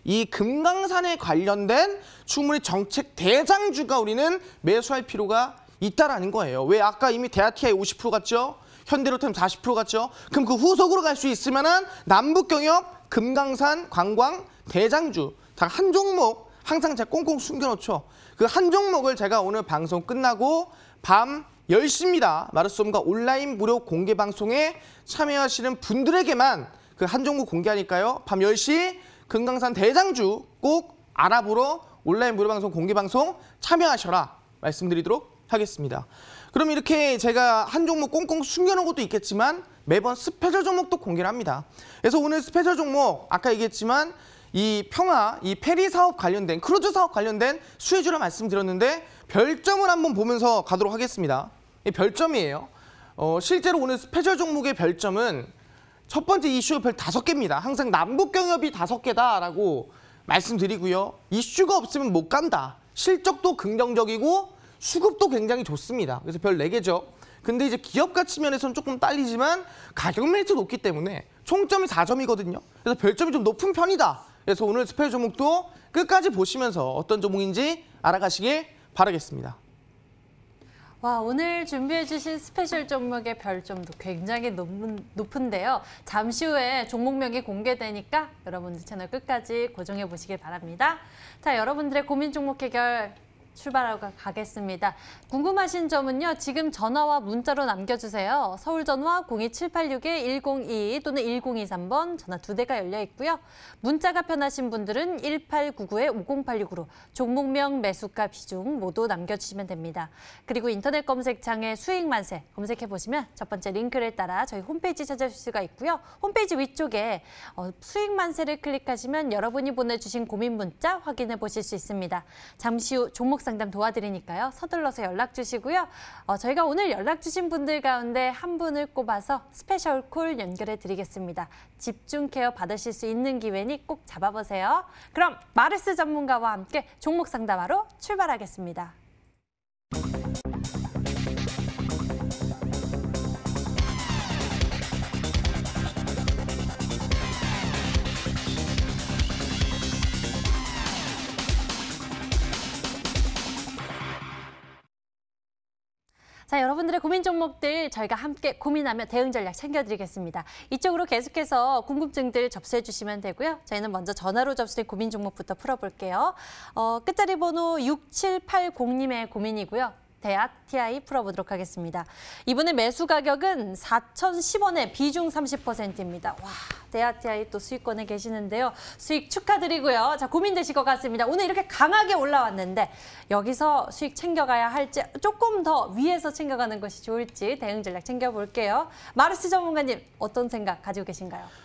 이 금강산에 관련된 충분히 정책 대장주가 우리는 매수할 필요가 있다라는 거예요. 왜? 아까 이미 대아티아이 50% 갔죠? 현대로템 40% 갔죠? 그럼 그 후속으로 갈 수 있으면은 남북경협, 금강산, 관광, 대장주 다 한 종목 항상 제가 꽁꽁 숨겨놓죠. 그 한 종목을 제가 오늘 방송 끝나고 밤 10시입니다. 마르솜과 온라인 무료 공개 방송에 참여하시는 분들에게만 그 한 종목 공개하니까요. 밤 10시 금강산 대장주 꼭 알아보러 온라인 무료 방송 공개 방송 참여하셔라 말씀드리도록 하겠습니다. 그럼 이렇게 제가 한 종목 꽁꽁 숨겨놓은 것도 있겠지만 매번 스페셜 종목도 공개를 합니다. 그래서 오늘 스페셜 종목 아까 얘기했지만 이 평화, 이 페리 사업 관련된 크루즈 사업 관련된 수혜주를 말씀드렸는데 별점을 한번 보면서 가도록 하겠습니다. 이 별점이에요. 실제로 오늘 스페셜 종목의 별점은 첫 번째 이슈가 별 5개입니다. 항상 남북경협이 5개다라고 말씀드리고요. 이슈가 없으면 못 간다. 실적도 긍정적이고 수급도 굉장히 좋습니다. 그래서 별 4개죠. 근데 이제 기업 가치 면에서는 조금 딸리지만 가격 메리트 높기 때문에 총점이 4점이거든요. 그래서 별점이 좀 높은 편이다. 그래서 오늘 스페셜 종목도 끝까지 보시면서 어떤 종목인지 알아가시길 바라겠습니다. 와, 오늘 준비해 주신 스페셜 종목의 별점도 굉장히 높은데요. 잠시 후에 종목명이 공개되니까 여러분들 채널 끝까지 고정해 보시길 바랍니다. 자, 여러분들의 고민 종목 해결 출발하고 가겠습니다. 궁금하신 점은요. 지금 전화와 문자로 남겨주세요. 서울 전화 02786-1022 또는 1023번 전화 2대가 열려 있고요. 문자가 편하신 분들은 1899-5086으로 종목명, 매수가, 비중 모두 남겨주시면 됩니다. 그리고 인터넷 검색창에 수익만세 검색해보시면 첫 번째 링크를 따라 저희 홈페이지 찾아주실 수가 있고요. 홈페이지 위쪽에 수익만세를 클릭하시면 여러분이 보내주신 고민 문자 확인해 보실 수 있습니다. 잠시 후 종목 상담 도와드리니까요. 서둘러서 연락 주시고요. 저희가 오늘 연락 주신 분들 가운데 한 분을 꼽아서 스페셜 콜 연결해 드리겠습니다. 집중 케어 받으실 수 있는 기회니 꼭 잡아보세요. 그럼 마르스 전문가와 함께 종목 상담하러 출발하겠습니다. 자, 여러분들의 고민 종목들 저희가 함께 고민하며 대응 전략 챙겨드리겠습니다. 이쪽으로 계속해서 궁금증들 접수해 주시면 되고요. 저희는 먼저 전화로 접수된 고민 종목부터 풀어볼게요. 끝자리 번호 6780님의 고민이고요. 대학 TI 풀어보도록 하겠습니다. 이번에 매수 가격은 4,010원에 비중 30%입니다. 와, 대학 TI 또 수익권에 계시는데요. 수익 축하드리고요. 자, 고민되실 것 같습니다. 오늘 이렇게 강하게 올라왔는데 여기서 수익 챙겨가야 할지 조금 더 위에서 챙겨가는 것이 좋을지 대응 전략 챙겨볼게요. 마르스 전문가님 어떤 생각 가지고 계신가요?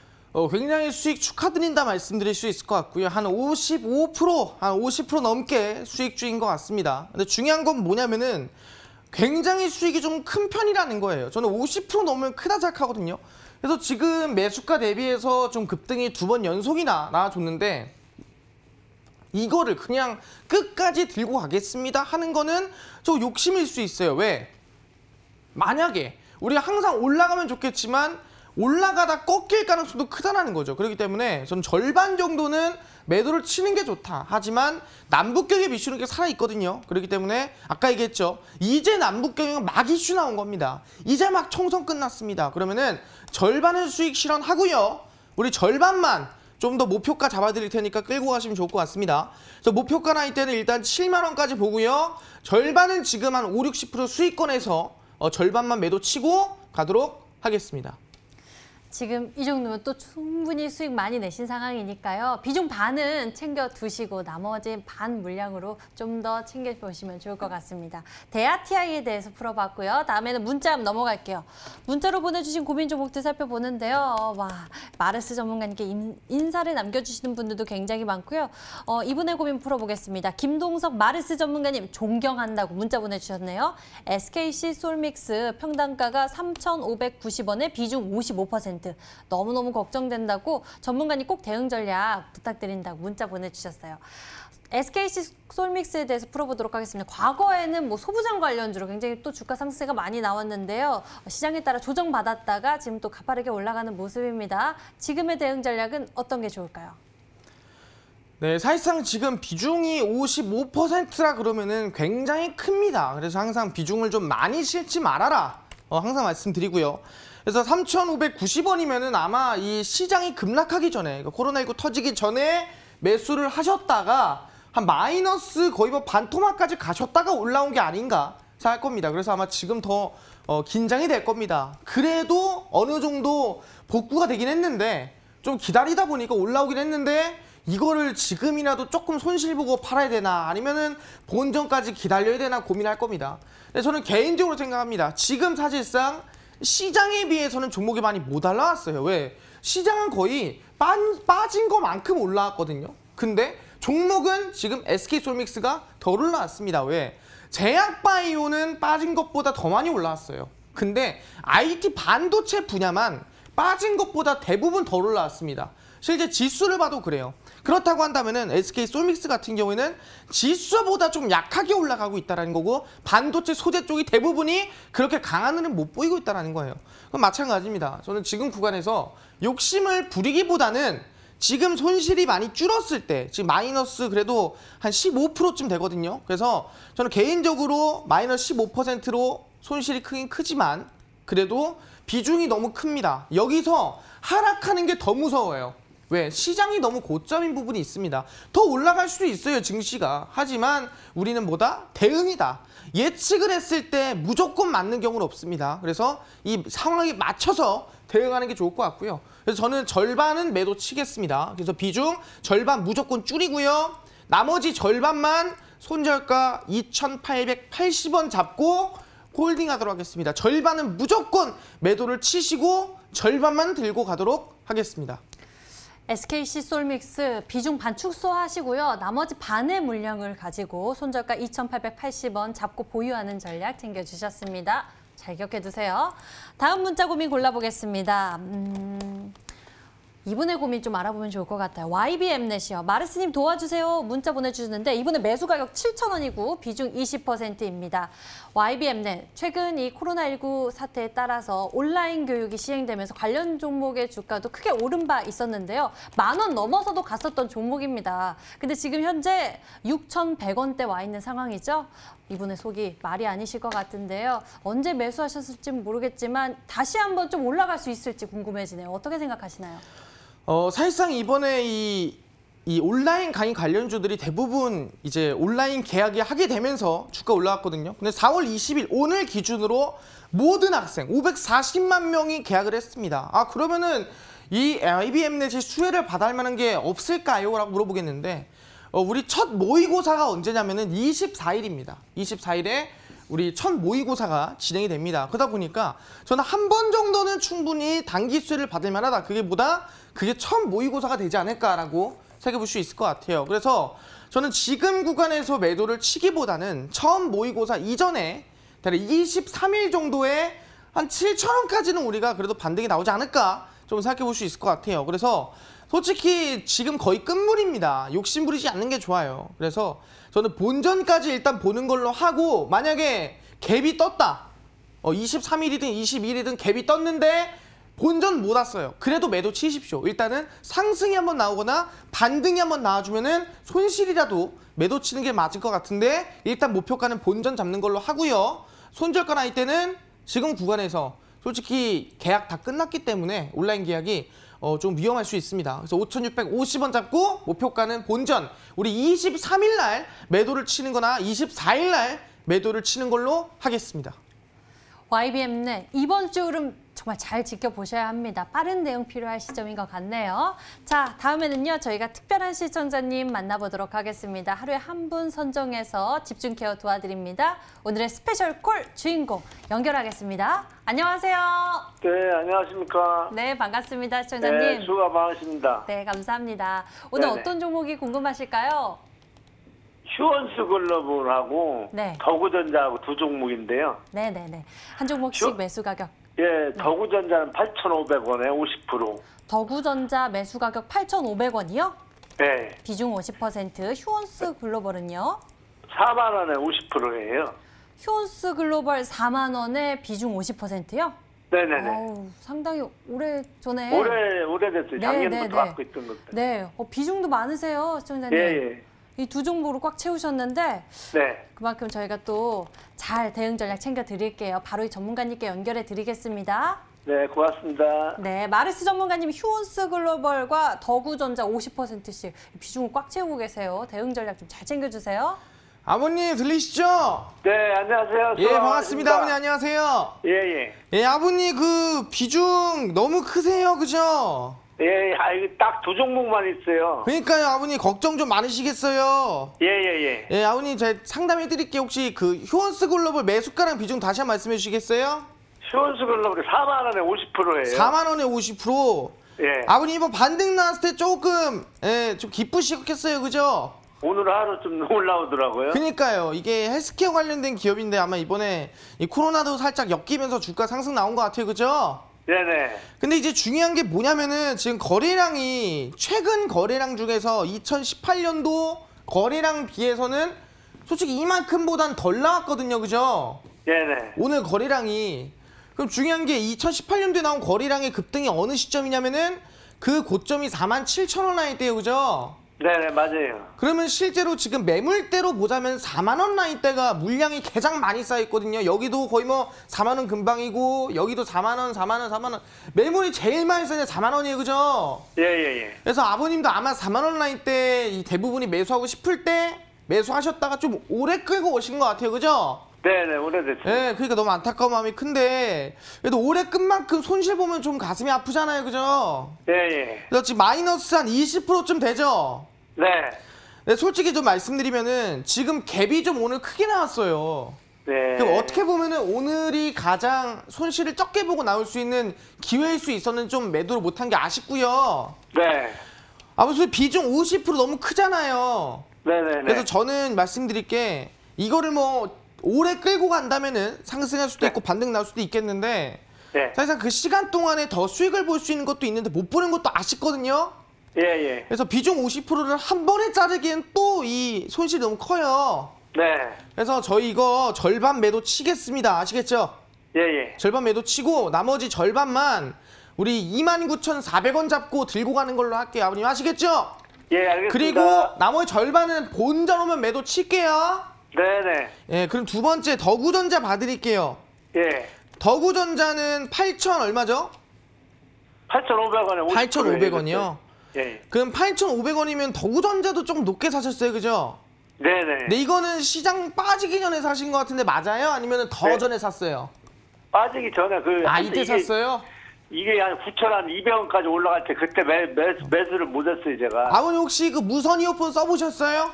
굉장히 수익 축하드린다 말씀드릴 수 있을 것 같고요. 한 55%, 한 50% 넘게 수익주인 것 같습니다. 근데 중요한 건 뭐냐면은 굉장히 수익이 좀 큰 편이라는 거예요. 저는 50% 넘으면 크다 생각하거든요. 그래서 지금 매수가 대비해서 좀 급등이 2번 연속이나 나와줬는데 이거를 그냥 끝까지 들고 가겠습니다 하는 거는 저 욕심일 수 있어요. 왜? 만약에 우리가 항상 올라가면 좋겠지만 올라가다 꺾일 가능성도 크다는 거죠. 그렇기 때문에 전 절반 정도는 매도를 치는 게 좋다. 하지만 남북경에 비추는 게 살아있거든요. 그렇기 때문에 아까 얘기했죠. 이제 남북경은 막 이슈 나온 겁니다. 이제 막 총선 끝났습니다. 그러면은 절반은 수익 실현하고요. 우리 절반만 좀 더 목표가 잡아드릴 테니까 끌고 가시면 좋을 것 같습니다. 그래서 목표가 나이 때는 일단 7만 원까지 보고요. 절반은 지금 한 5, 60% 수익권에서 절반만 매도 치고 가도록 하겠습니다. 지금 이 정도면 또 충분히 수익 많이 내신 상황이니까요. 비중 반은 챙겨두시고 나머지 반 물량으로 좀 더 챙겨보시면 좋을 것 같습니다. 대하 TI에 대해서 풀어봤고요. 다음에는 문자 한번 넘어갈게요. 문자로 보내주신 고민 종목들 살펴보는데요. 와, 마르스 전문가님께 인사를 남겨주시는 분들도 굉장히 많고요. 이분의 고민 풀어보겠습니다. 김동석 마르스 전문가님 존경한다고 문자 보내주셨네요. SKC 솔믹스 평단가가 3,590원에 비중 55%. 너무너무 걱정된다고 전문가님 꼭 대응 전략 부탁드린다고 문자 보내주셨어요. SKC 솔믹스에 대해서 풀어보도록 하겠습니다. 과거에는 뭐 소부장 관련주로 굉장히 또 주가 상승세가 많이 나왔는데요. 시장에 따라 조정받았다가 지금 또 가파르게 올라가는 모습입니다. 지금의 대응 전략은 어떤 게 좋을까요? 네, 사실상 지금 비중이 55%라 그러면은 굉장히 큽니다. 그래서 항상 비중을 좀 많이 실지 말아라. 항상 말씀드리고요. 그래서 3,590원이면은 아마 이 시장이 급락하기 전에, 코로나19 터지기 전에 매수를 하셨다가 한 마이너스 거의 뭐 반토막까지 가셨다가 올라온 게 아닌가 생각할 겁니다. 그래서 아마 지금 더 긴장이 될 겁니다. 그래도 어느 정도 복구가 되긴 했는데 좀 기다리다 보니까 올라오긴 했는데 이거를 지금이라도 조금 손실 보고 팔아야 되나 아니면은 본전까지 기다려야 되나 고민할 겁니다. 근데 저는 개인적으로 생각합니다. 지금 사실상 시장에 비해서는 종목이 많이 못 올라왔어요. 왜? 시장은 거의 빠진 것만큼 올라왔거든요. 근데 종목은 지금 SK솔믹스가 덜 올라왔습니다. 왜? 제약바이오는 빠진 것보다 더 많이 올라왔어요. 근데 IT 반도체 분야만 빠진 것보다 대부분 덜 올라왔습니다. 실제 지수를 봐도 그래요. 그렇다고 한다면은 SK솔믹스 같은 경우에는 지수보다 좀 약하게 올라가고 있다는 거고 반도체 소재 쪽이 대부분이 그렇게 강한 흐름 못 보이고 있다는 거예요. 그럼 마찬가지입니다. 저는 지금 구간에서 욕심을 부리기보다는 지금 손실이 많이 줄었을 때 지금 마이너스 그래도 한 15%쯤 되거든요. 그래서 저는 개인적으로 마이너스 15%로 손실이 크긴 크지만 그래도 비중이 너무 큽니다. 여기서 하락하는 게 더 무서워요. 왜? 시장이 너무 고점인 부분이 있습니다. 더 올라갈 수도 있어요, 증시가. 하지만 우리는 뭐다? 대응이다. 예측을 했을 때 무조건 맞는 경우는 없습니다. 그래서 이 상황에 맞춰서 대응하는 게 좋을 것 같고요. 그래서 저는 절반은 매도 치겠습니다. 그래서 비중 절반 무조건 줄이고요. 나머지 절반만 손절가 2,880원 잡고 홀딩하도록 하겠습니다. 절반은 무조건 매도를 치시고 절반만 들고 가도록 하겠습니다. SKC 솔믹스 비중 반 축소하시고요. 나머지 반의 물량을 가지고 손절가 2,880원 잡고 보유하는 전략 챙겨주셨습니다. 잘 기억해두세요. 다음 문자 고민 골라보겠습니다. 이분의 고민 좀 알아보면 좋을 것 같아요. YBM넷이요. 마르스님 도와주세요. 문자 보내주셨는데 이분은 매수 가격 7,000원이고 비중 20%입니다. YBM넷, 최근 이 코로나19 사태에 따라서 온라인 교육이 시행되면서 관련 종목의 주가도 크게 오른 바 있었는데요. 10,000원 넘어서도 갔었던 종목입니다. 근데 지금 현재 6,100원대 와 있는 상황이죠. 이분의 속이 말이 아니실 것 같은데요. 언제 매수하셨을지 모르겠지만 다시 한번 좀 올라갈 수 있을지 궁금해지네요. 어떻게 생각하시나요? 사실상 이번에 이 온라인 강의 관련주들이 대부분 이제 온라인 계약이 하게 되면서 주가 올라왔거든요. 근데 4월 20일 오늘 기준으로 모든 학생 540만 명이 계약을 했습니다. 그러면은 이 IBM넷이 수혜를 받을 만한 게 없을까요? 라고 물어보겠는데 우리 첫 모의고사가 언제냐면은 24일입니다. 24일에 우리 첫 모의고사가 진행이 됩니다. 그러다 보니까 저는 한 번 정도는 충분히 단기 수혜를 받을 만하다. 그게 첫 모의고사가 되지 않을까라고 생각해 볼 수 있을 것 같아요. 그래서 저는 지금 구간에서 매도를 치기보다는 처음 모의고사 이전에 23일 정도에 한 7,000원까지는 우리가 그래도 반등이 나오지 않을까 좀 생각해 볼 수 있을 것 같아요. 그래서 솔직히 지금 거의 끝물입니다. 욕심 부리지 않는 게 좋아요. 그래서 저는 본전까지 일단 보는 걸로 하고 만약에 갭이 떴다. 23일이든 22일이든 갭이 떴는데 본전 못 왔어요. 그래도 매도 치십시오. 일단은 상승이 한번 나오거나 반등이 한번 나와주면은 손실이라도 매도 치는 게 맞을 것 같은데 일단 목표가는 본전 잡는 걸로 하고요. 손절가 나이 때는 지금 구간에서 솔직히 계약 다 끝났기 때문에 온라인 계약이 좀 위험할 수 있습니다. 그래서 5,650원 잡고 목표가는 본전 우리 23일 날 매도를 치는 거나 24일 날 매도를 치는 걸로 하겠습니다. YBM넷 이번 주 흐름 정말 잘 지켜보셔야 합니다. 빠른 대응 필요할 시점인 것 같네요. 자, 다음에는요. 저희가 특별한 시청자님 만나보도록 하겠습니다. 하루에 한 분 선정해서 집중 케어 도와드립니다. 오늘의 스페셜 콜 주인공 연결하겠습니다. 안녕하세요. 네, 안녕하십니까. 네, 반갑습니다. 시청자님. 네, 수고가 많으십니다. 네, 감사합니다. 오늘 네네. 어떤 종목이 궁금하실까요? 휴원스 글로벌하고 네. 더구전자하고 두 종목인데요. 네네네. 한 종목씩 매수 가격. 예, 더구전자는 8,500원에 50%. 더구전자 매수 가격 8,500원이요? 네, 비중 50%. 휴원스 글로벌은요? 4만 원에 50%예요. 휴원스 글로벌 4만 원에 비중 50%요? 네네네. 상당히 오래 전에. 오래됐어요. 네, 작년부터 네, 네. 갖고 있던 것들. 네, 비중도 많으세요, 시청자님. 예, 예. 이 두 종목으로 꽉 채우셨는데 네. 그만큼 저희가 또 잘 대응 전략 챙겨 드릴게요. 바로 이 전문가님께 연결해 드리겠습니다. 네, 고맙습니다. 네, 마르스 전문가님 휴원스 글로벌과 더구전자 50%씩 비중을 꽉 채우고 계세요. 대응 전략 좀 잘 챙겨주세요. 아버님 들리시죠? 네, 안녕하세요. 예, 반갑습니다. 아버님 안녕하세요. 예, 예. 예, 아버님 그 비중 너무 크세요. 그죠? 예, 이거 딱 두 종목만 있어요. 그러니까요, 아버님 걱정 좀 많으시겠어요. 예, 예, 예. 예, 아버님 제가 상담해 드릴게요. 혹시 그 휴원스 글로벌 매수가랑 비중 다시 한번 말씀해 주시겠어요? 휴원스 글로벌이 4만 원에 50%예요. 4만 원에 50%. 예. 아버님 이번 반등 나왔을 때 조금 좀 기쁘시겠어요. 그죠? 오늘 하루 좀 올라오더라고요. 그러니까요. 이게 헬스케어 관련된 기업인데 아마 이번에 이 코로나도 살짝 엮이면서 주가 상승 나온 것 같아요. 그죠? 네네. 근데 이제 중요한 게 뭐냐면은 지금 거래량이 최근 거래량 중에서 2018년도 거래량 비해서는 솔직히 이만큼보단 덜 나왔거든요. 그죠? 네네. 오늘 거래량이. 그럼 중요한 게 2018년도에 나온 거래량의 급등이 어느 시점이냐면은 그 고점이 47,000원 라인대예요. 그죠? 네네, 맞아요. 그러면 실제로 지금 매물대로 보자면 4만 원 라인대가 물량이 가장 많이 쌓여 있거든요. 여기도 거의 뭐 4만 원 근방이고 여기도 4만 원, 4만 원, 4만 원. 매물이 제일 많이 쌓여 4만 원이에요. 그죠? 예, 예, 예. 그래서 아버님도 아마 4만 원 라인대 이 대부분이 매수하고 싶을 때 매수하셨다가 좀 오래 끌고 오신 것 같아요. 그죠? 네네, 오래됐어요. 네, 그러니까 너무 안타까운 마음이 큰데 그래도 오래 끈 만큼 손실 보면 좀 가슴이 아프잖아요. 그죠? 예, 예. 그래서 지금 마이너스 한 20%쯤 되죠? 네. 네, 솔직히 좀 말씀드리면은 지금 갭이 좀 오늘 크게 나왔어요. 네. 그럼 어떻게 보면은 오늘이 가장 손실을 적게 보고 나올 수 있는 기회일 수 있었는데 좀 매도를 못한 게 아쉽고요. 네. 아무튼 비중 50% 너무 크잖아요. 네네네. 그래서 저는 말씀드릴 게 이거를 뭐 오래 끌고 간다면은 상승할 수도 있고 반등 나올 수도 있겠는데 예. 사실상 그 시간 동안에 더 수익을 볼 수 있는 것도 있는데 못 보는 것도 아쉽거든요. 예, 예. 그래서 비중 50%를 한 번에 자르기엔 또 이 손실이 너무 커요. 네. 그래서 저희 이거 절반 매도 치겠습니다. 아시겠죠? 예, 예. 절반 매도 치고 나머지 절반만 우리 29,400원 잡고 들고 가는 걸로 할게요. 아버님 아시겠죠? 예, 알겠습니다. 그리고 나머지 절반은 본전 오면 매도 칠게요. 네네. 예, 그럼 두 번째 더구전자 봐드릴게요. 예. 더구전자는 8,000 얼마죠? 8,500원에 8,500원이요. 예. 그럼 8,500원이면 더구전자도 조금 높게 사셨어요, 그죠? 네네. 근데 이거는 시장 빠지기 전에 사신 것 같은데 맞아요? 아니면 더 네. 전에 샀어요? 빠지기 전에 이때 샀어요? 이게 한 9,200원까지 올라갈 때 그때 매수를 못 했어요, 제가. 아버님 혹시 그 무선 이어폰 써보셨어요?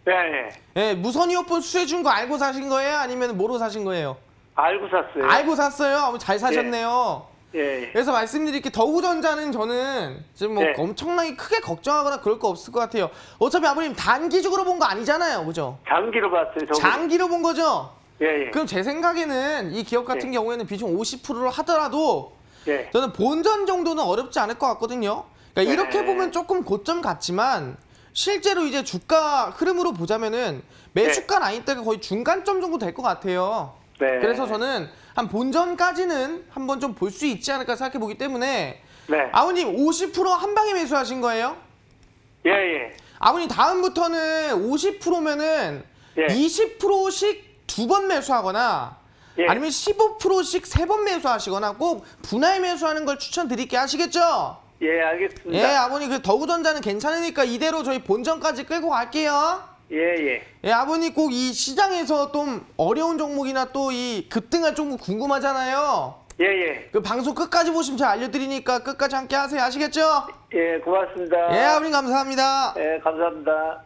예, 예. 예, 무선 이어폰 수혜준 거 알고 사신 거예요? 아니면 뭐로 사신 거예요? 알고 샀어요. 알고 샀어요? 아버님 잘 사셨네요. 예, 예. 그래서 말씀드릴게 더구전자는 저는 지금 뭐 네. 엄청나게 크게 걱정하거나 그럴 거 없을 것 같아요. 어차피 아버님 단기적으로 본 거 아니잖아요, 그죠? 장기로 봤어요, 저거. 장기로 본 거죠? 예, 예. 그럼 제 생각에는 이 기업 같은 네. 경우에는 비중 50%를 하더라도 예. 저는 본전 정도는 어렵지 않을 것 같거든요. 그러니까 네. 이렇게 보면 조금 고점 같지만 실제로 이제 주가 흐름으로 보자면은 매수가 라인대가 거의 중간점 정도 될 것 같아요. 네. 그래서 저는 한 본전까지는 한번 좀 볼 수 있지 않을까 생각해 보기 때문에 네. 아버님 50% 한 방에 매수하신 거예요? 예, 예. 아버님 다음부터는 50%면은 예. 20%씩 두 번 매수하거나 예. 아니면 15%씩 세 번 매수하시거나 꼭 분할 매수하는 걸 추천드릴게 아시겠죠? 예, 알겠습니다. 예, 아버님 그 더구전자는 괜찮으니까 이대로 저희 본전까지 끌고 갈게요. 예, 예. 예, 아버님 꼭 이 시장에서 좀 어려운 종목이나 또 이 급등할 종목 궁금하잖아요. 예, 예. 그 방송 끝까지 보시면 제가 알려드리니까 끝까지 함께 하세요. 아시겠죠? 예, 고맙습니다. 예, 아버님 감사합니다. 예, 감사합니다.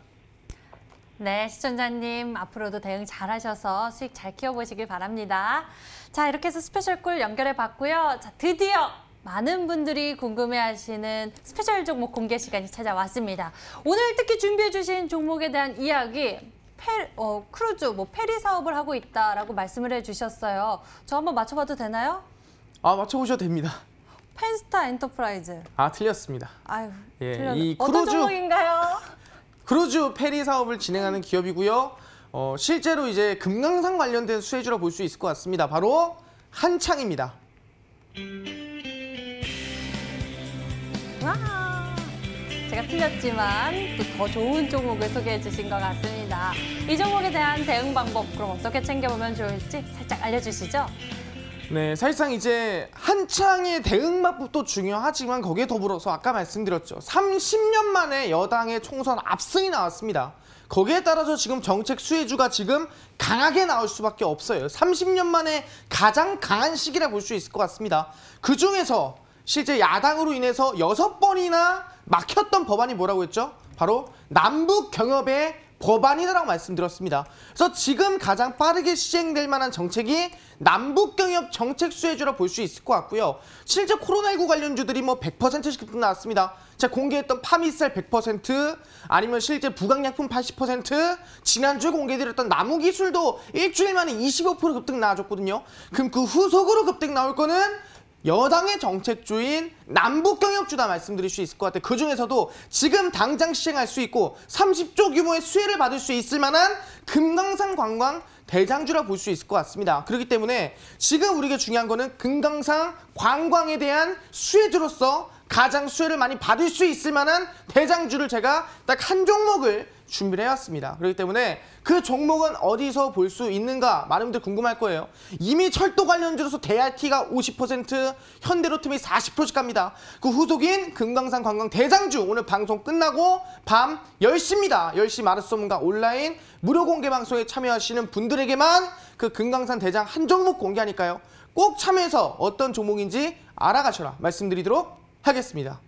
네, 시청자님 앞으로도 대응 잘하셔서 수익 잘 키워보시길 바랍니다. 자, 이렇게 해서 스페셜 꿀 연결해 봤고요. 자, 드디어 많은 분들이 궁금해하시는 스페셜 종목 공개 시간이 찾아왔습니다. 오늘 특히 준비해 주신 종목에 대한 이야기, 크루즈, 페리 사업을 하고 있다라고 말씀을 해주셨어요. 저 한번 맞춰봐도 되나요? 아, 맞춰보셔도 됩니다. 펜스타 엔터프라이즈. 아, 틀렸습니다. 아유, 예, 틀렸네. 이 어떤 크루즈- 종목인가요? 크루즈 페리 사업을 진행하는 기업이고요. 실제로 이제 금강산 관련된 수혜주로 볼 수 있을 것 같습니다. 바로 한창입니다. 와, 제가 틀렸지만 또 더 좋은 종목을 소개해 주신 것 같습니다. 이 종목에 대한 대응 방법 그럼 어떻게 챙겨보면 좋을지 살짝 알려주시죠. 네, 사실상 이제 한창의 대응 방법도 중요하지만 거기에 더불어서 아까 말씀드렸죠. 30년 만에 여당의 총선 압승이 나왔습니다. 거기에 따라서 지금 정책 수혜주가 지금 강하게 나올 수밖에 없어요. 30년 만에 가장 강한 시기라 볼 수 있을 것 같습니다. 그중에서 실제 야당으로 인해서 6번이나 막혔던 법안이 뭐라고 했죠? 바로 남북 경협의 법안이라고 말씀드렸습니다. 그래서 지금 가장 빠르게 시행될 만한 정책이 남북경협 정책 수혜주라 볼 수 있을 것 같고요. 실제 코로나19 관련주들이 뭐 100%씩 급등 나왔습니다. 제가 공개했던 파미셀 100%, 아니면 실제 부강약품 80%, 지난주에 공개드렸던 나무기술도 일주일 만에 25% 급등 나와줬거든요. 그럼 그 후속으로 급등 나올 거는 여당의 정책주인 남북경협주다 말씀드릴 수 있을 것 같아요. 그중에서도 지금 당장 시행할 수 있고 30조 규모의 수혜를 받을 수 있을 만한 금강산 관광 대장주라 볼 수 있을 것 같습니다. 그렇기 때문에 지금 우리가 중요한 거는 금강산 관광에 대한 수혜주로서 가장 수혜를 많이 받을 수 있을 만한 대장주를 제가 딱 한 종목을 준비를 해왔습니다. 그렇기 때문에 그 종목은 어디서 볼 수 있는가 많은 분들 궁금할 거예요. 이미 철도 관련주로서 DRT가 50%, 현대로템이 40%씩 갑니다. 그 후속인 금강산 관광 대장주 오늘 방송 끝나고 밤 10시입니다. 10시 마르소문과 온라인 무료 공개 방송에 참여하시는 분들에게만 그 금강산 대장 한 종목 공개하니까요. 꼭 참여해서 어떤 종목인지 알아가셔라 말씀드리도록 하겠습니다.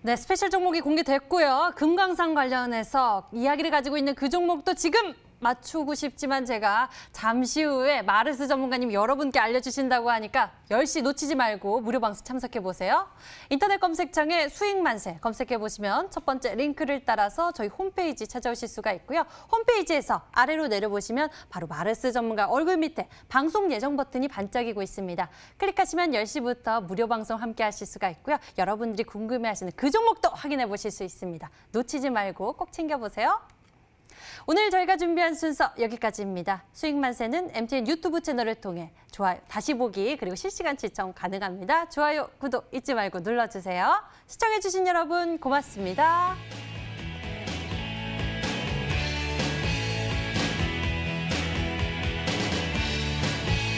네, 스페셜 종목이 공개됐고요. 금강산 관련해서 이야기를 가지고 있는 그 종목도 지금 맞추고 싶지만 제가 잠시 후에 마르스 전문가님 여러분께 알려주신다고 하니까 10시 놓치지 말고 무료 방송 참석해보세요. 인터넷 검색창에 수익만세 검색해보시면 첫 번째 링크를 따라서 저희 홈페이지 찾아오실 수가 있고요. 홈페이지에서 아래로 내려보시면 바로 마르스 전문가 얼굴 밑에 방송 예정 버튼이 반짝이고 있습니다. 클릭하시면 10시부터 무료 방송 함께 하실 수가 있고요. 여러분들이 궁금해하시는 그 종목도 확인해 보실 수 있습니다. 놓치지 말고 꼭 챙겨보세요. 오늘 저희가 준비한 순서 여기까지입니다. 수익만세는 MTN 유튜브 채널을 통해 좋아요, 다시 보기 그리고 실시간 시청 가능합니다. 좋아요, 구독 잊지 말고 눌러주세요. 시청해주신 여러분 고맙습니다.